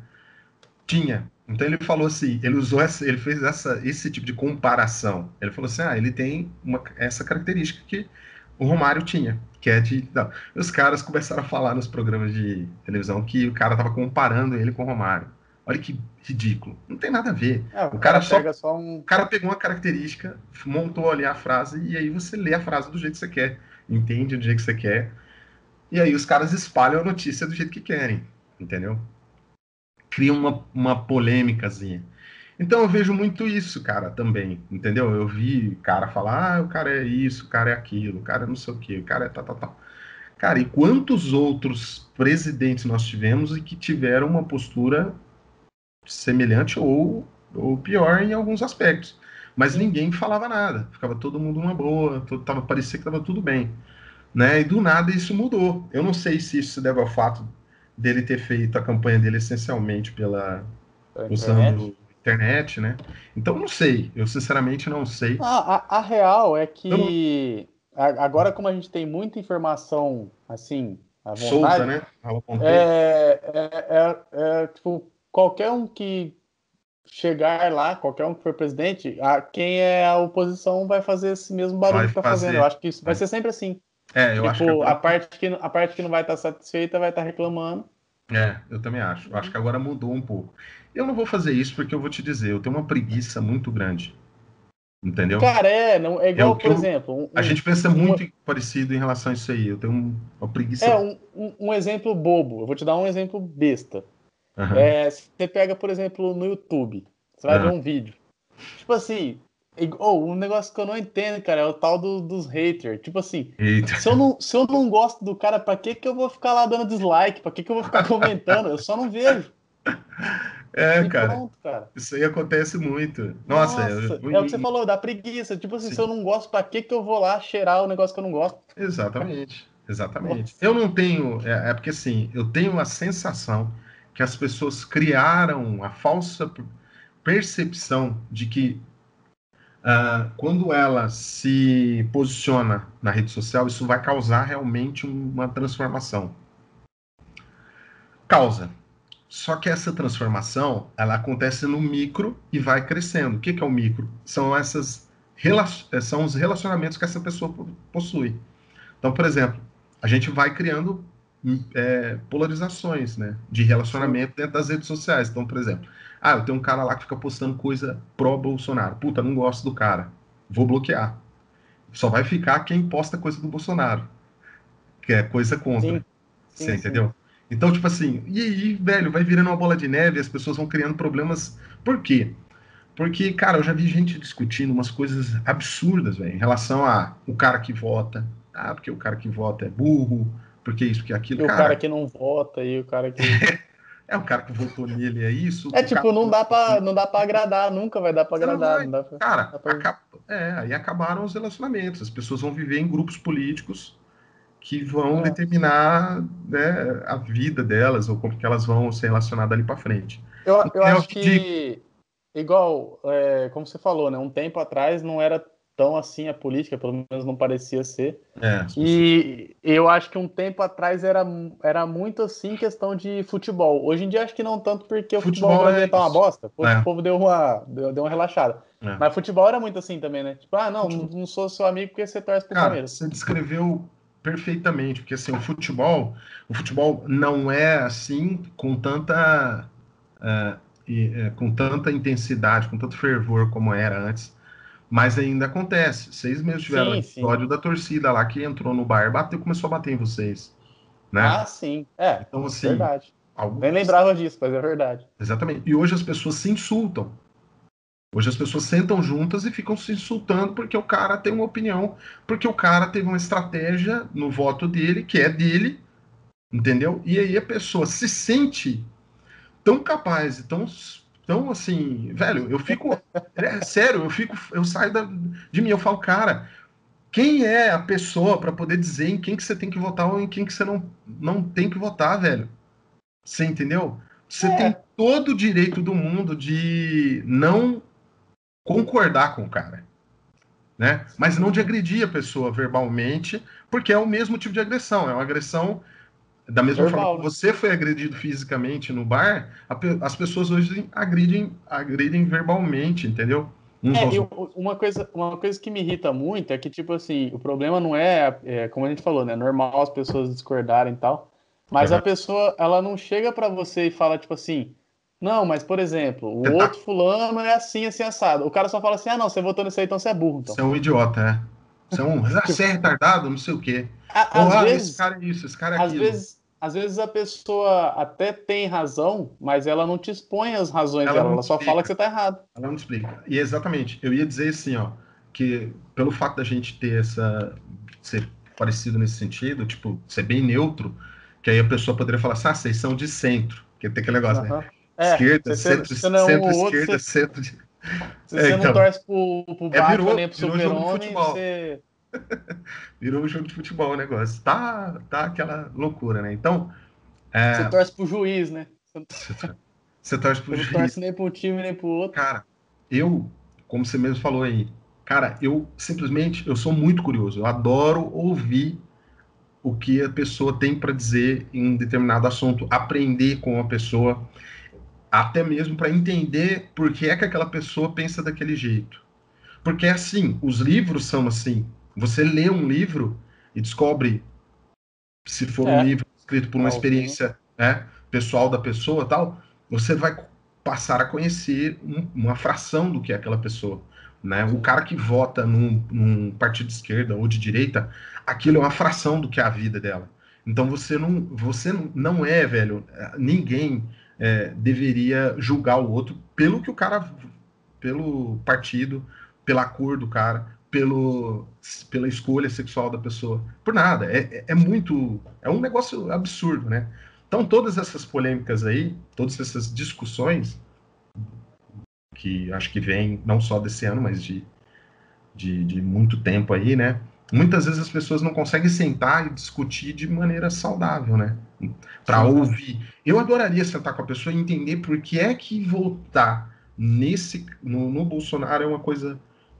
tinha. Então ele falou assim, ele fez esse tipo de comparação. Ele falou assim, ele tem essa característica que o Romário tinha, que é de. Não. Os caras começaram a falar nos programas de televisão que o cara estava comparando ele com o Romário. Olha que ridículo. Não tem nada a ver. É, o O cara cara pega só um. o cara pegou uma característica, montou ali a frase e aí você lê a frase do jeito que você quer, entende do jeito que você quer. E aí os caras espalham a notícia do jeito que querem, entendeu? Cria uma polêmicazinha. Então eu vejo muito isso, cara, também, entendeu? Eu vi cara falar, o cara é isso, o cara é aquilo, o cara é não sei o quê, o cara é tal, tal, tal. Cara, e quantos outros presidentes nós tivemos e que tiveram uma postura semelhante ou pior em alguns aspectos? Mas Sim. ninguém falava nada, ficava todo mundo numa boa, parecia que estava tudo bem, né? E do nada isso mudou. Eu não sei se isso se deve ao fato dele ter feito a campanha dele essencialmente Pela usando internet. internet, né? Então, não sei. Eu, sinceramente, não sei. A real é Eu não- que agora, como a gente tem muita informação assim, à Solta, vontade, né? Ela ponteia. tipo, qualquer um que chegar lá, qualquer um que for presidente, quem é a oposição vai fazer esse mesmo Vai barulho que tá fazendo. Eu fazer. acho que isso vai ser sempre assim. Eu acho que Tipo, agora. a parte que não vai estar satisfeita vai estar reclamando. Eu também acho. Eu acho que agora mudou um pouco. Eu não vou fazer isso porque eu vou te dizer, eu tenho uma preguiça muito grande. Entendeu? Cara, não, é É o igual, que por eu. exemplo, A gente pensa muito parecido em relação a isso aí. Eu tenho uma preguiça. um exemplo bobo. Eu vou te dar um exemplo besta. Aham, Você pega, por exemplo, no YouTube, você vai ver aham. um vídeo. Tipo assim, um negócio que eu não entendo, cara, é o tal dos haters. Tipo assim, Eita. se eu não gosto do cara, pra que que eu vou ficar lá dando dislike? Pra que que eu vou ficar comentando? Eu só não vejo. E Cara, pronto, cara. isso aí acontece muito. Nossa, Nossa, é o que você falou, dá preguiça. Tipo assim, se eu sim, não gosto, pra que que eu vou lá cheirar o negócio que eu não gosto? exatamente, exatamente. Nossa. Eu não tenho, porque assim, eu tenho a sensação que as pessoas criaram a falsa percepção de que quando ela se posiciona na rede social, isso vai causar realmente uma transformação. Causa. Só que essa transformação, ela acontece no micro e vai crescendo. O que é o micro? São os relacionamentos que essa pessoa possui. Então, por exemplo, a gente vai criando polarizações, né, de Sim. relacionamento dentro das redes sociais. Então, por exemplo, eu tenho um cara lá que fica postando coisa pró-Bolsonaro. Puta, não gosto do cara. Vou bloquear. Só vai ficar quem posta coisa do Bolsonaro, que é coisa contra. Sim, Você sim, sim. entendeu? Então, tipo assim, e aí, velho, vai virando uma bola de neve, as pessoas vão criando problemas. Por quê? Porque, cara, eu já vi gente discutindo umas coisas absurdas, velho, em relação a o cara que vota. Porque o cara que vota é burro, porque isso, porque aquilo. E o cara Cara, que não vota, e o cara que. é o cara que votou nele, é isso. É O cara tipo, que votou nele. não dá pra agradar, nunca vai dar pra Você não agradar. vai. Não dá pra, Cara, dá pra... aí acabaram os relacionamentos. As pessoas vão viver em grupos políticos que vão É. determinar, né, a vida delas ou como que elas vão se relacionar dali para frente. Eu É o acho ridículo. que, igual, como você falou, né? Um tempo atrás não era tão assim a política, pelo menos não parecia ser. As pessoas. E eu acho que um tempo atrás era muito assim questão de futebol. Hoje em dia acho que não tanto porque o futebol Futebol é brasileiro tá uma isso. bosta. O É, povo deu uma relaxada. é. Mas futebol era muito assim também, né? Tipo, não, Futebol, não sou seu amigo porque você torce pro cara, Palmeiras. você descreveu perfeitamente, porque assim, o futebol não é assim com tanta intensidade, com tanto fervor como era antes. Mas ainda acontece. Vocês mesmos tiveram um Sim, sim. episódio da torcida lá que entrou no bar, bateu, começou a bater em vocês, né? Ah, sim. É, Então, assim, verdade. algo Nem lembrava disso, mas é verdade. exatamente. E hoje as pessoas se insultam. Hoje as pessoas sentam juntas e ficam se insultando porque o cara tem uma opinião, porque o cara teve uma estratégia no voto dele, que é dele, entendeu? E aí a pessoa se sente tão capaz e tão assim, velho, eu fico, sério, eu saio de mim, eu falo, cara, quem é a pessoa para poder dizer em quem que você tem que votar ou em quem que você não tem que votar, velho? Você entendeu? Você tem É, todo o direito do mundo de não concordar com o cara, né? Mas não de sim. agredir a pessoa verbalmente, porque é o mesmo tipo de agressão, é uma agressão da mesma forma que Verbal, né? você foi agredido fisicamente no bar, as pessoas hoje agridem verbalmente, entendeu? Uns aos outros. Uma coisa que me irrita muito é que, tipo assim, o problema não como a gente falou, né? Normal as pessoas discordarem e tal, mas a Uhum. pessoa, ela não chega pra você e fala, tipo assim, não, mas, por exemplo, o Você, tá, outro fulano é assim, assim, assado. O cara só fala assim, não, você votou nisso aí, então você é burro, você então. é um idiota, né? Você é retardado, não sei o quê. Ou, Às esse vezes, cara é isso, esse cara é aquilo. às vezes a pessoa até tem razão, mas ela não te expõe as razões Ela dela, não ela te só fala que explica. você tá errado. Ela não te explica. E exatamente, eu ia dizer assim, ó, que pelo fato da gente ter ser parecido nesse sentido, tipo, ser bem neutro, que aí a pessoa poderia falar assim, vocês são de centro, que tem aquele negócio, né? Aham. Esquerda, Se você não é um ou outro, centro-esquerda, centro de... se você não Então, torce pro Batman nem pro virou jogo de Super-Homem, futebol. você. Virou um jogo de futebol o negócio. Tá aquela loucura, né? Então, Você torce pro juiz, né? Você torce pro Eu não juiz. torço nem pra um time, nem pro outro. Cara, como você mesmo falou aí, cara, eu sou muito curioso. Eu adoro ouvir o que a pessoa tem para dizer em um determinado assunto, aprender com a pessoa, até mesmo para entender por que é que aquela pessoa pensa daquele jeito. Porque assim, os livros são assim. Você lê um livro e descobre, se for um É, livro escrito por uma finalzinho. experiência, né, pessoal da pessoa, tal, você vai passar a conhecer uma fração do que é aquela pessoa. Né? O Sim. cara que vota num partido de esquerda ou de direita, aquilo é uma fração do que é a vida dela. Então você não é, velho, ninguém deveria julgar o outro pelo partido, pela cor do cara, pela escolha sexual da pessoa. Por nada. É um negócio absurdo, né? Então, todas essas polêmicas aí, todas essas discussões, que acho que vem não só desse ano, mas de muito tempo aí, né? Muitas vezes as pessoas não conseguem sentar e discutir de maneira saudável, né? Para Sim. ouvir. Eu adoraria sentar com a pessoa e entender por que é que votar no Bolsonaro é uma coisa,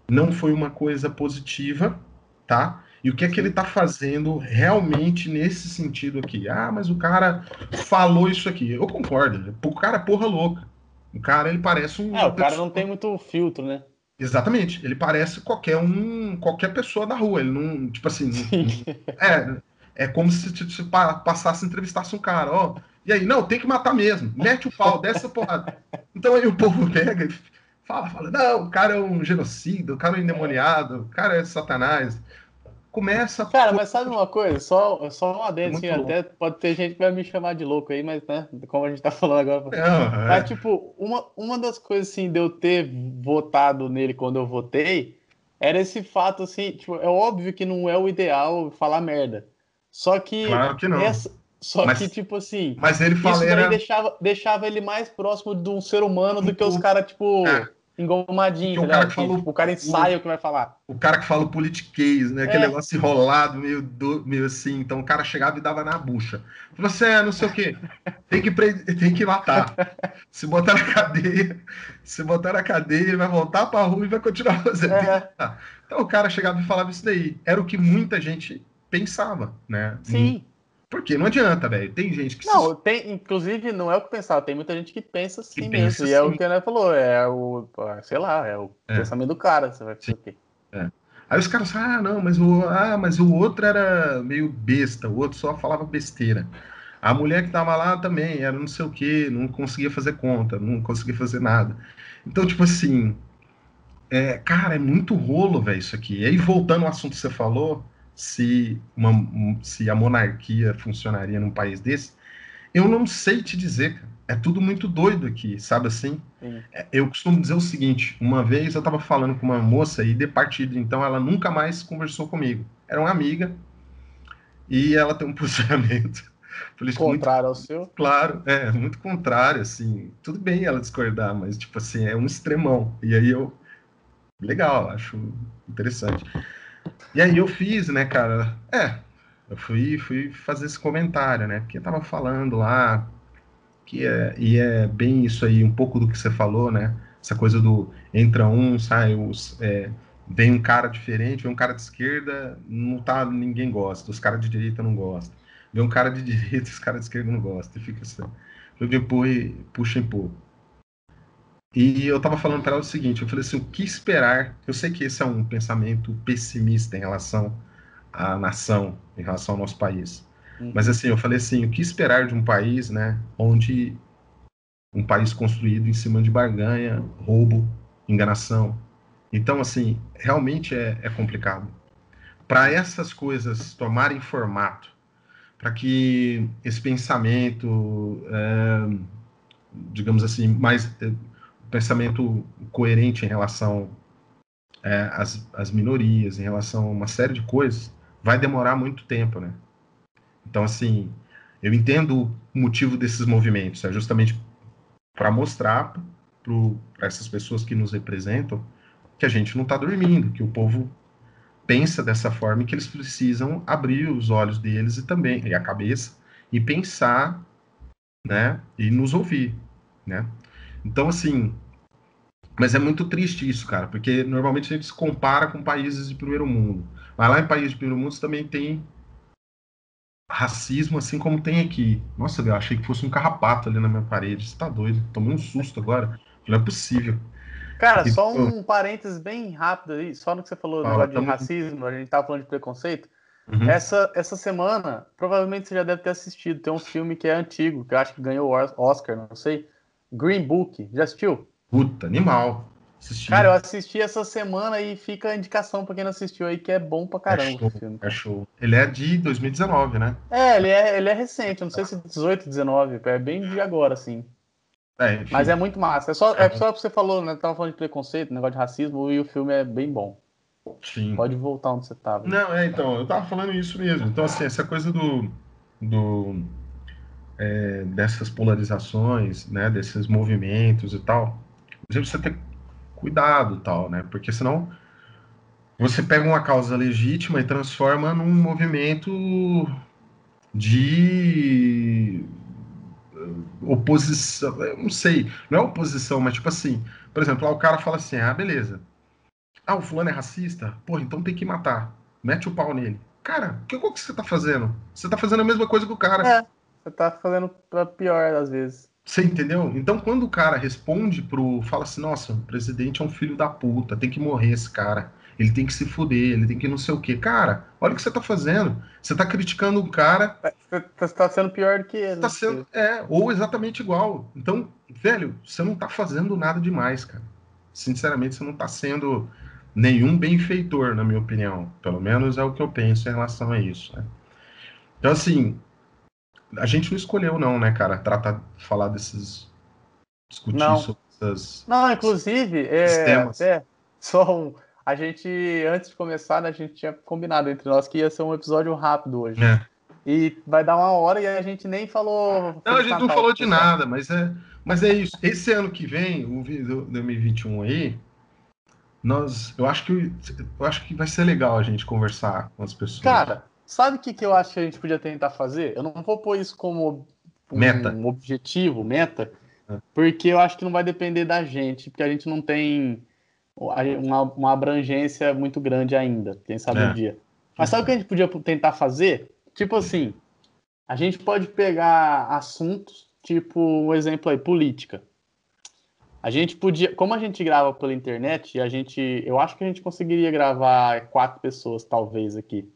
não foi uma coisa positiva, tá? E o que é que ele Sim. está fazendo realmente nesse sentido aqui? Ah, mas o cara falou isso aqui. Eu concordo. O cara é porra louca. O cara, ele parece uma O cara não tem pessoa. muito filtro, né? Exatamente. Ele parece qualquer pessoa da rua. Ele não, tipo assim, Sim. é como se passasse e entrevistasse um cara, ó. E aí, não, tem que matar mesmo. Mete o pau, desce a porrada. Então aí o povo pega e fala, não, o cara é um genocida, o cara é um endemoniado, o cara é Satanás. Começa Cara, mas sabe uma coisa? Só um é adendo, assim, muito louco. até pode ter gente que vai me chamar de louco aí, mas, né, como a gente tá falando agora. Não, Mas, tipo, uma das coisas, assim, de eu ter votado nele quando eu votei, era esse fato, assim, tipo, é óbvio que não é o ideal falar merda. Só que, claro que não. Mas, tipo assim, mas ele fala, isso daí era deixava ele mais próximo de um ser humano um do que os pouco. caras, É, tipo, do engomadinho, que tá o cara ligado? que Que, falou tipo, o cara ensaia o que vai falar. o cara que fala o politiquês, né? Aquele É, negócio enrolado, meio assim. Então o cara chegava e dava na bucha. Você não sei o quê. Tem que matar. Se botar na cadeia, se botar na cadeia, ele vai voltar pra rua e vai continuar fazendo. Tem que é, matar. Então o cara chegava e falava isso daí. Era o que muita gente pensava, né? sim. Porque não adianta, velho. Tem gente Não, tem, inclusive, não é o que pensava, tem muita gente que pensa que assim pensa mesmo. E é o assim. que a Ana falou, sei lá, é o É, pensamento do cara. Você vai sim, fazer o quê? é. Aí os caras falam, mas o outro era meio besta, o outro só falava besteira. A mulher que tava lá também era não sei o quê, não conseguia fazer conta, não conseguia fazer nada. Então, tipo assim, cara, é muito rolo, velho, isso aqui. E aí, voltando ao assunto que você falou, se a monarquia funcionaria num país desse, eu não sei te dizer, cara. É tudo muito doido aqui, sabe assim? Sim. Eu costumo dizer o seguinte: uma vez eu tava falando com uma moça e, de partida, então, ela nunca mais conversou comigo. Era uma amiga e ela tem um posicionamento político muito Contrário ao seu. claro, muito contrário, assim. Tudo bem ela discordar, mas, tipo assim, é um extremão. E aí legal, acho interessante. E aí eu fiz, né, cara? Eu fui fazer esse comentário, né? Porque tava falando lá e é bem isso aí, um pouco do que você falou, né? Essa coisa do entra um, sai vem um cara diferente, vem um cara de esquerda, não tá, ninguém gosta, os caras de direita não gostam. Vem um cara de direita, os caras de esquerda não gostam. E fica assim, puxa e empurra. E eu tava falando para ela o seguinte, eu falei assim, o que esperar? Eu sei que esse é um pensamento pessimista em relação à nação, em relação ao nosso país. Mas Uhum. assim, eu falei assim, o que esperar de um país, né, onde um país construído em cima de barganha, roubo, enganação. Então, assim, realmente é complicado. Para Sim. essas coisas tomarem formato, para que esse pensamento, digamos assim, pensamento coerente em relação às minorias, em relação a uma série de coisas, vai demorar muito tempo, né? Então, assim, eu entendo o motivo desses movimentos, é justamente para mostrar para essas pessoas que nos representam que a gente não está dormindo, que o povo pensa dessa forma e que eles precisam abrir os olhos deles e também e a cabeça e pensar, né, e nos ouvir. né? Então, assim, mas é muito triste isso, cara, porque normalmente a gente se compara com países de primeiro mundo. Mas lá em países de primeiro mundo também tem racismo, assim como tem aqui. Nossa, eu achei que fosse um carrapato ali na minha parede. Você tá doido? Tomei um susto agora. Não é possível. Cara, E, só pô, um parênteses bem rápido aí, só no que você falou, fala, negócio de tamo... racismo, a gente tava falando de preconceito. Uhum. Essa semana, provavelmente você já deve ter assistido, tem um filme que é antigo, que eu acho que ganhou o Oscar, não sei. Green Book, já assistiu? Puta, animal. Cara, Assisti. eu assisti essa semana e fica a indicação pra quem não assistiu aí, que é bom pra É caramba o show, filme, é cara. show. Ele é de 2019, né? Ele é recente, eu não sei se 18, 19, é bem de agora, assim. É, Mas é enfim. muito massa. É só o que você falou, né? Tava falando de preconceito, negócio de racismo, e o filme é bem bom. Sim. Pode voltar onde você tava aí. Não, então, eu tava falando isso mesmo. Então, assim, essa coisa dessas polarizações, né, desses movimentos e tal, a gente precisa ter cuidado e tal, né? Porque senão você pega uma causa legítima e transforma num movimento de oposição, eu não sei, não é oposição, mas tipo assim, por exemplo, lá o cara fala assim, ah, beleza, ah, o fulano é racista? Porra, então tem que matar. Mete o pau nele. Cara, que você tá fazendo? Você tá fazendo a mesma coisa que o cara. É, você tá fazendo pra pior às vezes. Você entendeu? Então, quando o cara responde fala assim, nossa, o presidente é um filho da puta, tem que morrer esse cara. Ele tem que se fuder, ele tem que não sei o quê. Cara, olha o que você tá fazendo. Você tá criticando um cara, Você tá sendo pior do que você ele, tá né? sendo, ou exatamente igual. Então, velho, você não tá fazendo nada demais, cara. Sinceramente, você não tá sendo nenhum benfeitor, na minha opinião. Pelo menos é o que eu penso em relação a isso, né? Então, assim, a gente não escolheu, não, né, cara, falar discutir Não. sobre essas, Não, inclusive, esses temas. até só a gente, antes de começar, né, a gente tinha combinado entre nós que ia ser um episódio rápido hoje. É. E vai dar uma hora e a gente nem falou Não, a Feliz gente não Natal pro falou de pessoal. nada, mas é isso. Esse ano que vem, o 2021 aí, eu acho que vai ser legal a gente conversar com as pessoas. Cara, sabe o que eu acho que a gente podia tentar fazer? Eu não vou pôr isso como Meta. um objetivo, meta, Né? porque eu acho que não vai depender da gente, porque a gente não tem uma abrangência muito grande ainda, quem sabe um É, dia. quem Mas sabe o que a sabe? gente podia tentar fazer? Tipo assim, a gente pode pegar assuntos, tipo, um exemplo aí, política. A gente podia, como a gente grava pela internet, eu acho que a gente conseguiria gravar 4 pessoas, talvez, aqui.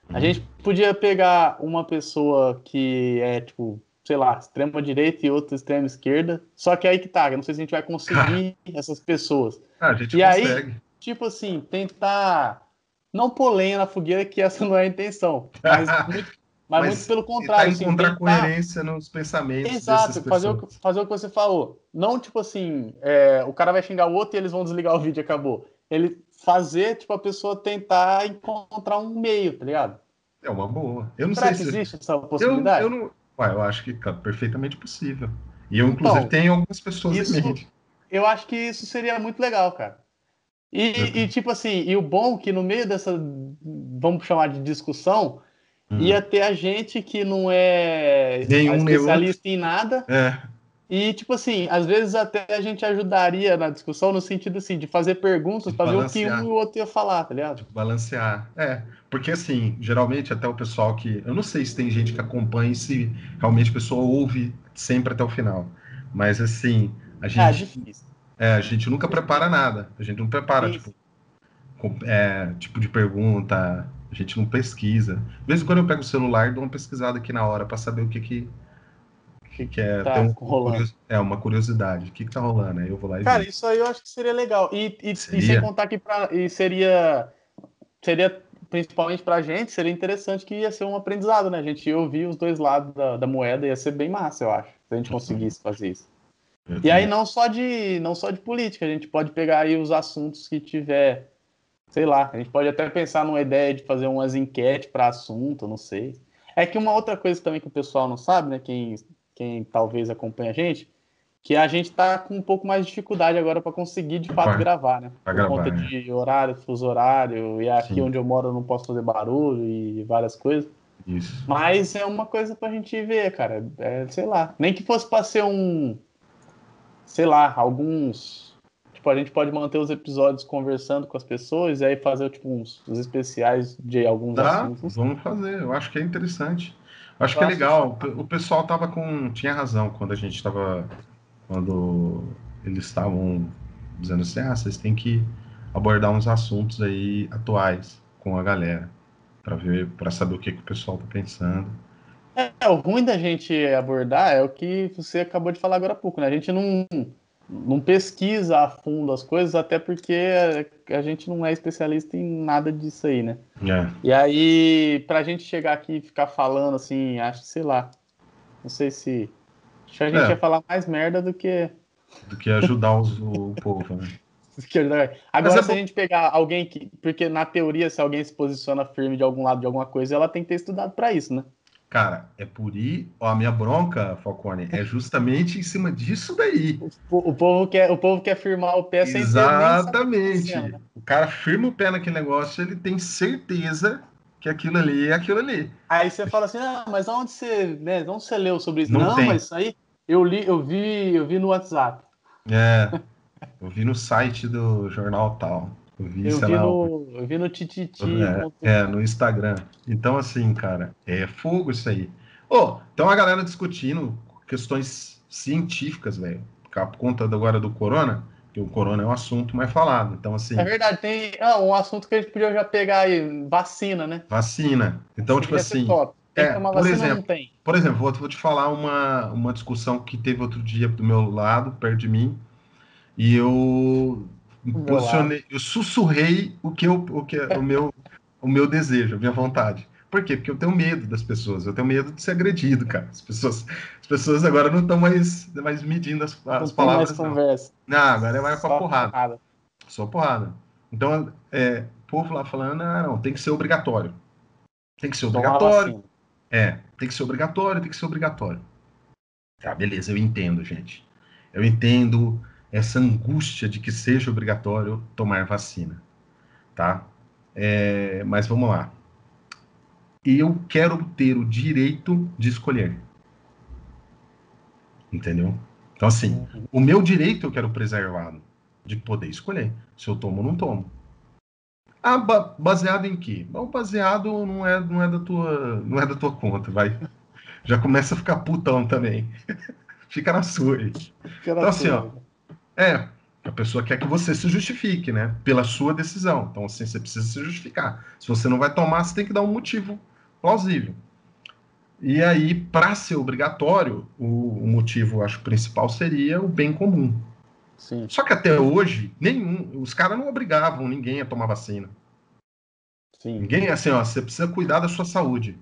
A Uhum. gente podia pegar uma pessoa que é, tipo, sei lá, extrema direita e outra extrema esquerda. Só que aí que tá, eu não sei se a gente vai conseguir essas pessoas. A gente E aí, consegue. tipo assim, tentar não pôr lenha na fogueira, que essa não é a intenção, mas muito Mas pelo tentar contrário, assim, encontrar tentar. coerência nos pensamentos dessas Exato, fazer pessoas. o que você falou. Não, tipo assim, o cara vai xingar o outro e eles vão desligar o vídeo e acabou. Ele fazer, tipo, a pessoa tentar encontrar um meio, tá ligado? É uma boa. Eu não Será sei que se. existe essa Eu possibilidade? não. Ué, eu acho que é perfeitamente possível. E eu, inclusive, Então, tenho algumas pessoas em isso, mente. eu acho que isso seria muito legal, cara. Tipo assim, e o bom é que no meio dessa, vamos chamar de discussão, ia Hum. ter a gente que não é a Nenhum nem outro. especialista em nada. É, E, tipo assim, às vezes até a gente ajudaria na discussão no sentido assim, de fazer perguntas de para ver o que um e balancear. o outro ia falar, tá ligado? De balancear. Porque assim, geralmente até o pessoal que. Eu não sei se tem gente que acompanha e se realmente a pessoa ouve sempre até o final. Mas assim, a Ah, gente, difícil. a gente nunca prepara nada. A gente não prepara, Sim, tipo, tipo de pergunta, a gente não pesquisa. De vez em quando eu pego o celular e dou uma pesquisada aqui na hora para saber o que é. Ter tá rolando. uma curiosidade. O que tá rolando? Aí eu vou lá e Cara, vejo. isso aí eu acho que seria legal. E sem Seria? contar que seria principalmente pra gente, seria interessante que ia ser um aprendizado, né? A gente ia ouvir os dois lados da moeda, ia ser bem massa, eu acho, se a gente conseguisse fazer isso. Eu E aí também. não só de política, a gente pode pegar aí os assuntos que tiver, sei lá, a gente pode até pensar numa ideia de fazer umas enquetes para assunto, não sei. É que uma outra coisa também que o pessoal não sabe, né, quem talvez acompanha que a gente tá com um pouco mais de dificuldade agora para conseguir de fato gravar, né? Para Por gravar, conta né? de horário, fuso horário, e aqui Sim, onde eu moro eu não posso fazer barulho e várias coisas. isso. Mas é uma coisa pra gente ver, cara. Sei lá. Nem que fosse pra ser sei lá, alguns... Tipo, a gente pode manter os episódios conversando com as pessoas e aí fazer, tipo, uns especiais de alguns Tá, assuntos. vamos fazer. Eu acho que é interessante. Eu acho Eu que é acho legal. O pessoal tava com. Tinha razão quando a gente tava. Quando eles estavam dizendo assim, vocês têm que abordar uns assuntos aí atuais com a galera. Para ver, para saber o que o pessoal tá pensando. o ruim da gente abordar é o que você acabou de falar agora há pouco, né? A gente não pesquisa a fundo as coisas, até porque a gente não é especialista em nada disso aí, né? É, E aí, pra gente chegar aqui e ficar falando assim, acho que, sei lá, não sei se. Acho que a gente ia é, falar mais merda do que. do que ajudar o povo, né? Mas é Agora, se a bom. gente pegar alguém que. Porque na teoria, se alguém se posiciona firme de algum lado de alguma coisa, ela tem que ter estudado pra isso, né? Cara, é por ir. Ó, a minha bronca, Falcone, é justamente em cima disso daí. O povo quer firmar o pé sem ter nem saber o que tá acontecendo, Exatamente. né? O cara firma o pé naquele negócio, ele tem certeza que aquilo ali é aquilo ali. Aí você fala assim, mas onde você, né, onde você leu sobre isso? Não Não, tem. mas isso aí eu vi no WhatsApp. É, eu vi no site do jornal tal. Eu vi, Eu sei vi lá, no, eu vi no tititi.com. no Instagram. Então, assim, cara, é fogo isso aí. Ô, tem uma galera discutindo questões científicas, velho. Por conta agora do corona, que o corona é um assunto mais falado. Então, É assim, verdade, tem um assunto que a gente podia já pegar aí, vacina, né? vacina. Então, Vacina tipo ia ser assim, top. Tem que tomar por vacina ou não exemplo, tem? vou te falar uma discussão que teve outro dia do meu lado, perto de mim, e eu me Do meu lado. posicionei, eu sussurrei o meu desejo, a minha vontade. Por quê? Porque eu tenho medo das pessoas, eu tenho medo de ser agredido, cara. As pessoas agora não estão mais medindo Não as tem mais palavras, não. conversa. Não, agora vai pra Só porrada. porrada. Só porrada. Então, o povo lá falando, não, tem que ser obrigatório. Tem que ser Tomar obrigatório. vacina. Tem que ser obrigatório, tem que ser obrigatório. Tá, beleza, eu entendo, gente. Eu entendo essa angústia de que seja obrigatório tomar vacina, tá? Mas vamos lá. Eu quero ter o direito de escolher, entendeu? Então, assim, Uhum. o meu direito eu quero preservado de poder escolher se eu tomo ou não tomo. Ah, baseado em quê? Bom, baseado não é da tua conta, vai. Já começa a ficar putão também. Fica na sua aí. Fica na Então, assim, ó, sua. a pessoa quer que você se justifique, né? Pela sua decisão. Então, assim, você precisa se justificar. Se você não vai tomar, você tem que dar um motivo plausível. E aí, para ser obrigatório, o motivo, acho, principal seria o bem comum. Sim, Só que até hoje, os caras não obrigavam ninguém a tomar vacina. sim. Ninguém, assim, ó, você precisa cuidar da sua saúde.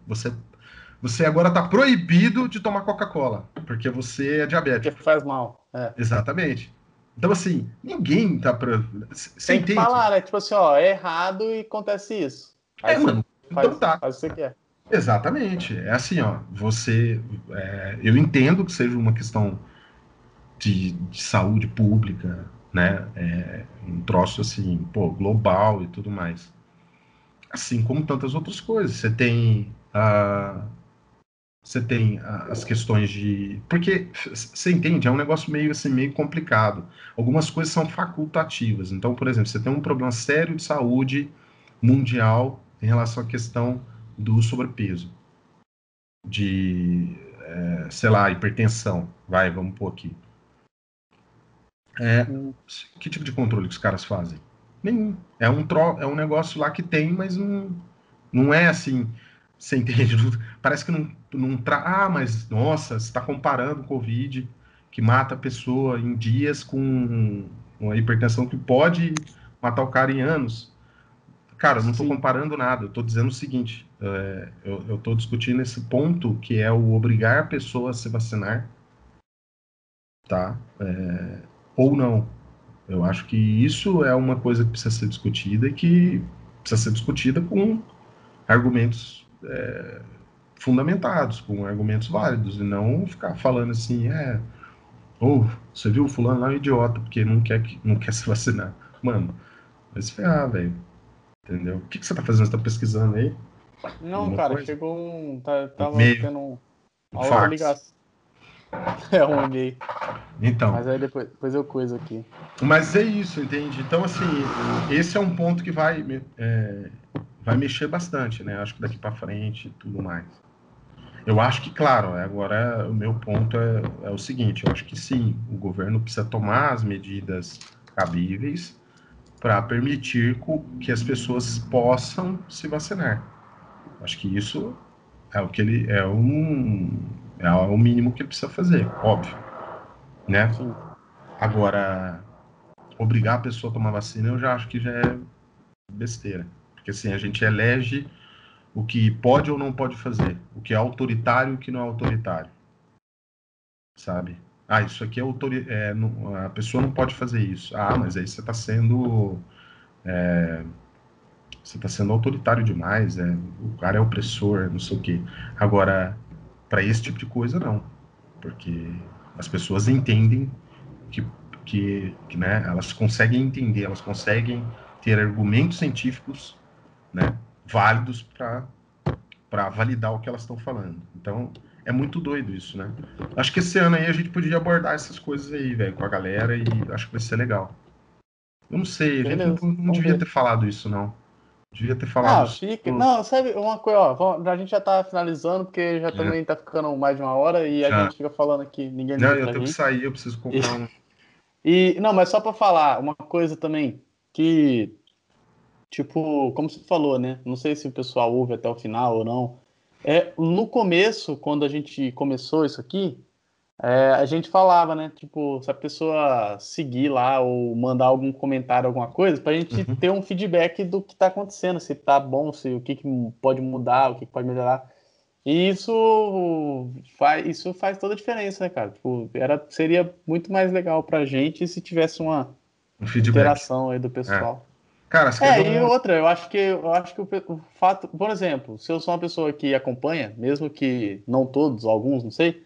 Você agora está proibido de tomar Coca-Cola, porque você é Porque diabético. faz mal. É. Exatamente. Então, assim, ninguém tá pra. Você Tem que entende? falar, né? Tipo assim, ó, é errado e acontece isso. Aí você Mano. Então faz, tá. faz o que você quer. Exatamente. É assim, ó. Eu entendo que seja uma questão de saúde pública, né? Um troço assim, pô, global e tudo mais. Assim como tantas outras coisas. Você tem as questões de. Porque, você entende, é um negócio meio assim, meio complicado. Algumas coisas são facultativas. Então, por exemplo, você tem um problema sério de saúde mundial em relação à questão do sobrepeso, de, sei lá, hipertensão. Vamos pôr aqui. É, Hum, que tipo de controle que os caras fazem? Nenhum. É um negócio lá que tem, mas não é assim. Você entende? Parece que mas nossa, você está comparando o Covid, que mata a pessoa em dias, com uma hipertensão que pode matar o cara em anos. Cara, eu não estou sim. comparando nada. Eu estou dizendo o seguinte: eu estou discutindo esse ponto que é o obrigar a pessoa a se vacinar, tá? Ou não. Eu acho que isso é uma coisa que precisa ser discutida e que precisa ser discutida com argumentos fundamentados, com argumentos válidos, e não ficar falando assim, você viu o fulano lá é um idiota, porque não quer se vacinar. Mano, vai se ferrar, velho. Entendeu? O que você tá fazendo? Você tá pesquisando aí? Não, Alguma cara, coisa? chegou Um tava e-mail, tendo um uma outra fax. ligação. É um e-mail. Então, Mas aí depois eu coiso aqui. mas é isso, entende? Então, assim, esse é um ponto que vai mexer bastante, né? Acho que daqui para frente e tudo mais. Eu acho que, claro, agora o meu ponto é o seguinte: eu acho que sim, o governo precisa tomar as medidas cabíveis para permitir que as pessoas possam se vacinar. Acho que isso é o que ele é o mínimo que ele precisa fazer, óbvio, né? Sim. Agora, obrigar a pessoa a tomar vacina, eu já acho que já é besteira, porque assim a gente elege o que pode ou não pode fazer, o que é autoritário e o que não é autoritário, sabe? Ah, isso aqui a pessoa não pode fazer isso. Ah, mas aí você está sendo autoritário demais, o cara é opressor, não sei o quê. Agora, para esse tipo de coisa, não. Porque as pessoas entendem que, né, elas conseguem entender, elas conseguem ter argumentos científicos, né, válidos para validar o que elas estão falando. Então, é muito doido isso, né? Acho que esse ano aí a gente podia abordar essas coisas aí, velho, com a galera e acho que vai ser legal. Eu não sei, a gente Beleza, não vamos devia ver. ter falado isso, não. Devia ter falado Ah, isso. fica. Não, sabe uma coisa, ó, a gente já tá finalizando, porque já Já, também tá ficando mais de uma hora e a já. gente fica falando aqui, ninguém Não, liga eu pra tenho que gente. sair, eu preciso comprar um. Não, mas só pra falar, uma coisa também, que, tipo, como você falou, né? Não sei se o pessoal ouve até o final ou não. No começo, quando a gente começou isso aqui, a gente falava, né? Tipo, se a pessoa seguir lá ou mandar algum comentário, alguma coisa, pra gente Uhum. ter um feedback do que tá acontecendo, se tá bom, se o que, que pode mudar, o que, que pode melhorar. E isso faz toda a diferença, né, cara? Tipo, seria muito mais legal pra gente se tivesse uma Um feedback. interação aí do É. pessoal. Cara, escreveu E um. outra, eu acho que o fato, por exemplo, se eu sou uma pessoa que acompanha, mesmo que não todos, alguns, não sei,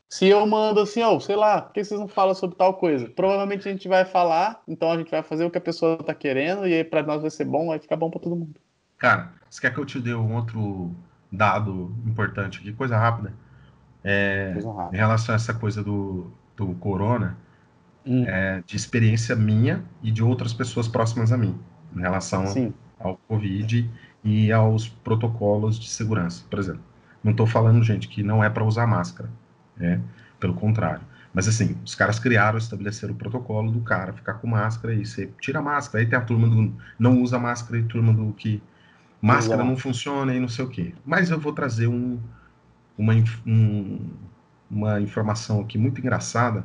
se eu mando assim, ó, sei lá, por que vocês não falam sobre tal coisa? Provavelmente a gente vai falar, então a gente vai fazer o que a pessoa tá querendo, e aí pra nós vai ser bom, vai ficar bom pra todo mundo. Cara, você quer que eu te dê um outro dado importante aqui? Coisa rápida. Coisa Em rápida. relação a essa coisa do corona, Hum, de experiência minha e de outras pessoas próximas a mim, em relação sim, ao Covid e aos protocolos de segurança. Por exemplo, não estou falando, gente, que não é para usar máscara, né? Pelo contrário. Mas assim, os caras criaram, estabeleceram o protocolo do cara ficar com máscara e você tira a máscara. Aí tem a turma do não usa máscara e turma do que usa máscara não lá. funciona e não sei o quê. Mas eu vou trazer uma, uma informação aqui muito engraçada,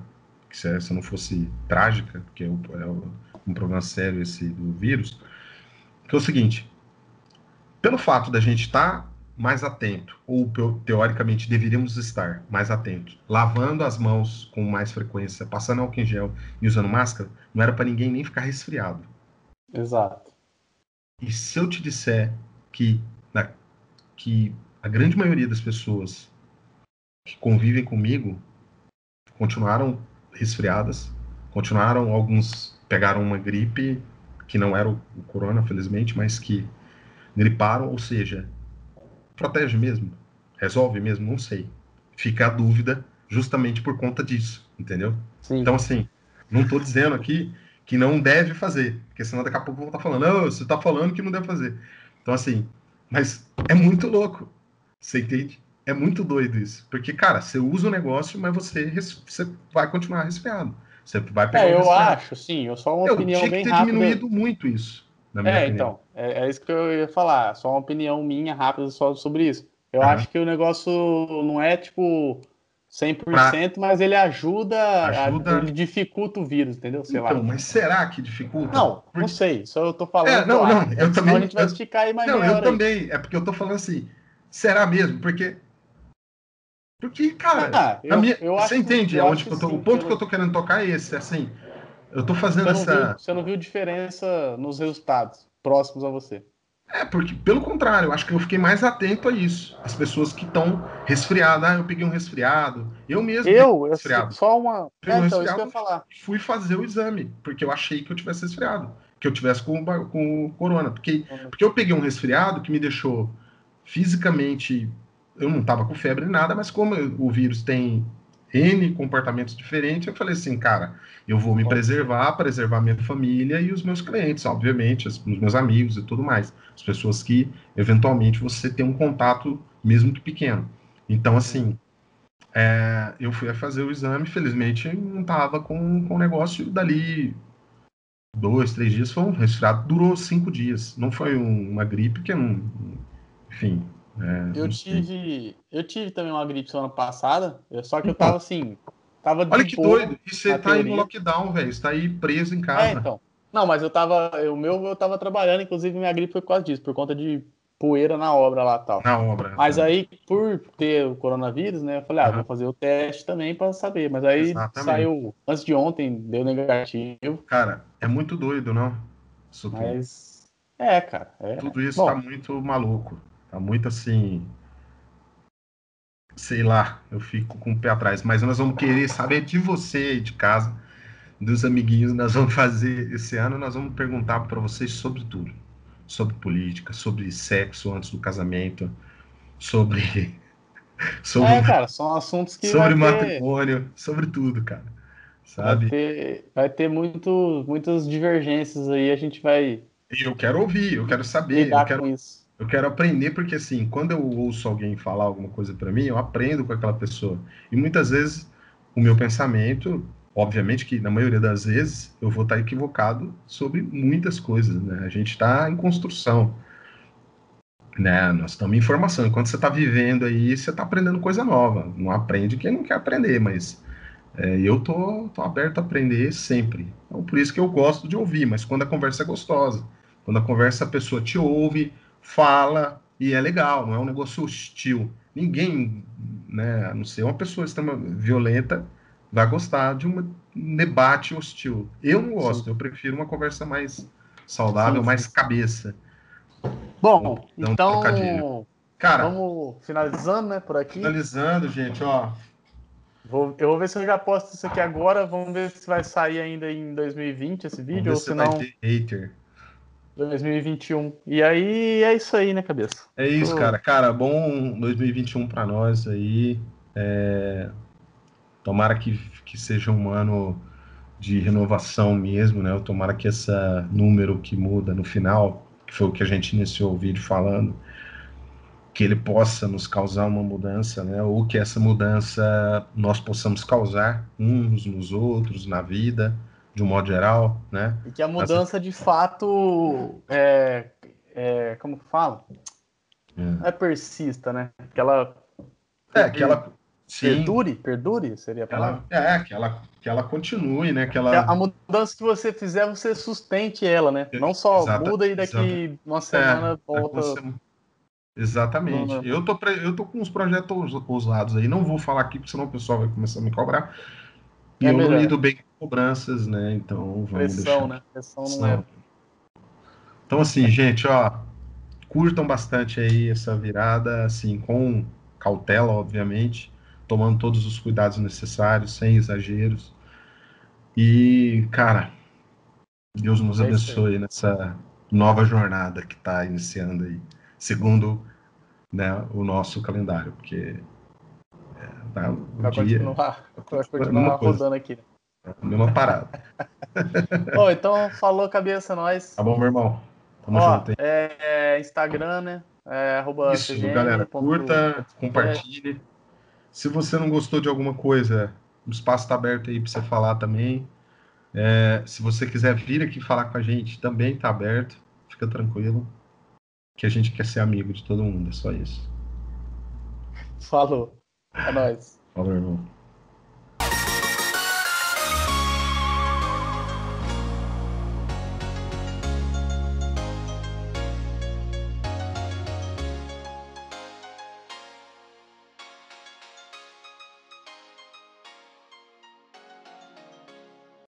que se não fosse trágica, porque um problema sério esse do vírus, que é o seguinte: pelo fato da gente estar mais atento, ou teoricamente deveríamos estar mais atentos, lavando as mãos com mais frequência, passando álcool em gel e usando máscara, não era para ninguém nem ficar resfriado. Exato. E se eu te disser que, que a grande maioria das pessoas que convivem comigo continuaram resfriadas, continuaram, alguns pegaram uma gripe que não era o corona, felizmente, mas que griparam, ou seja, protege mesmo, resolve mesmo, não sei. Fica a dúvida justamente por conta disso, entendeu? Então, Sim. assim, não estou dizendo aqui que não deve fazer, porque senão daqui a pouco eu vou estar falando, oh, você está falando que não deve fazer. Então, assim, mas é muito louco, você entende? É muito doido isso, porque, cara, você usa o negócio, mas você vai continuar resfriado, você vai pegar o Eu resfriado. acho, sim, só uma Eu opinião tinha que bem ter rápida. diminuído muito isso, na minha opinião. Então, é isso que eu ia falar, só uma opinião minha rápida só sobre isso. Eu Uhum. acho que o negócio não é tipo cem por Pra cento, mas ele ajuda, ajuda. ele dificulta o vírus, entendeu? Sei Então, lá. mas será que dificulta? Não, não sei, só eu tô falando o que eu Não, acho. não, eu Senão a também. gente vai esticar aí mais Não, meia eu hora aí. também. É porque eu tô falando assim. Será mesmo? Porque, cara, Eu você acho que, entende eu acho aonde que que eu tô? O sim, ponto que eu tô querendo tocar é esse, assim. Eu tô fazendo essa. você não viu diferença nos resultados próximos a você. Porque, pelo contrário, eu acho que eu fiquei mais atento a isso. As pessoas que estão resfriadas. Ah, eu peguei um resfriado. Eu mesmo peguei um resfriado. Só uma. Peguei um Então, isso que eu ia resfriado, falar. fui fazer o exame, porque eu achei que eu tivesse resfriado, que eu tivesse com o corona, porque eu peguei um resfriado que me deixou fisicamente, eu não estava com febre nem nada, mas como o vírus tem N comportamentos diferentes, eu falei assim, cara, eu vou me preservar minha família e os meus clientes, obviamente, os meus amigos e tudo mais. As pessoas que, eventualmente, você tem um contato, mesmo que pequeno. Então, assim, eu fui a fazer o exame, felizmente não estava com o negócio, dali 2, 3 dias foi um resfriado, durou 5 dias. Não foi uma gripe que não, enfim, Eu não sei. tive também uma gripe semana passada, só que eu Então, tava assim, tava de olha que boa doido. E você na tá aí no teoria. lockdown, velho. Você tá aí preso em casa. Então. Não, mas eu tava trabalhando, inclusive minha gripe foi por causa disso, por conta de poeira na obra lá e tal. Na obra, Mas tá? aí, por ter o coronavírus, né, eu falei, vou Aham, fazer o teste também pra saber. Mas aí exatamente. saiu, antes de ontem, deu negativo, Cara, é muito doido, não? Isso tudo. mas cara, Tudo isso tá bom, muito maluco. Tá muito assim. Sei lá, eu fico com o pé atrás. Mas nós vamos querer saber de você aí de casa, dos amiguinhos. Nós vamos fazer esse ano, nós vamos perguntar para vocês sobre tudo. Sobre política, sobre sexo antes do casamento, sobre, sobre, cara, são assuntos que sobre matrimônio, sobre tudo, cara. Sabe? vai ter muitas divergências aí, a gente vai E eu quero ouvir, eu quero saber, lidar com isso. eu quero aprender, porque assim, quando eu ouço alguém falar alguma coisa para mim, eu aprendo com aquela pessoa. E muitas vezes o meu pensamento, obviamente que na maioria das vezes eu vou estar equivocado sobre muitas coisas, né? A gente está em construção, né? Nós estamos em formação. Enquanto você está vivendo aí, você está aprendendo coisa nova. Não aprende quem não quer aprender, mas eu tô aberto a aprender sempre. Então, por isso que eu gosto de ouvir, mas quando a conversa é gostosa, quando a conversa a pessoa te ouve, fala e é legal, não é um negócio hostil. Ninguém, né, a não ser uma pessoa extremamente violenta, vai gostar de um debate hostil. Eu não Sim, gosto, eu prefiro uma conversa mais sim, saudável, sim, mais sim. cabeça. Vou Bom, dar um trocadilho. então Cara, vamos finalizando, né, por aqui. finalizando, gente, ó. Eu vou ver se eu já posto isso aqui agora. Vamos ver se vai sair ainda em 2020 esse Vamos vídeo, ver ou se se vai não, ter hater. 2021. E aí é isso aí, né, cabeça? É isso, cara. Cara, bom 2021 para nós aí. Tomara que seja um ano de renovação mesmo, né? Tomara que esse número que muda no final, que foi o que a gente iniciou o vídeo falando, que ele possa nos causar uma mudança, né? Ou que essa mudança nós possamos causar uns nos outros, na vida, de um modo geral, né? E que a mudança de fato como que fala? Não é persista, né? Que ela Que ela, sim, perdure seria a palavra? que ela continue, né? Que Que a ela, mudança que você fizer, você sustente ela, né? Não só muda e exata, daqui uma é, semana daqui uma volta semana. pro Exatamente. normal. Eu tô com uns projetos ousados aí. Não vou falar aqui, porque senão o pessoal vai começar a me cobrar. E É eu não melhor. lido bem com cobranças, né? Então vamos Pressão, deixar. né? Pressão não é. Não. Então, assim, gente, ó, curtam bastante aí essa virada, assim, com cautela, obviamente, tomando todos os cuidados necessários, sem exageros. E, cara, Deus nos É isso aí. abençoe nessa nova jornada que está iniciando aí, segundo, né, o nosso calendário, porque tá, o dia Vai é a mesma continuar coisa, rodando aqui. Né? a mesma parada. Ô, então falou cabeça Tá nós. bom, meu irmão? Tamo junto, Ó, hein? Instagram, né? Isso, galera, curta, @cgn.podcast. compartilhe. Se você não gostou de alguma coisa, o espaço está aberto aí para você falar também. Se você quiser vir aqui falar com a gente, também está aberto. Fica tranquilo, que a gente quer ser amigo de todo mundo, é só isso. Falou. É nóis. Falou, irmão.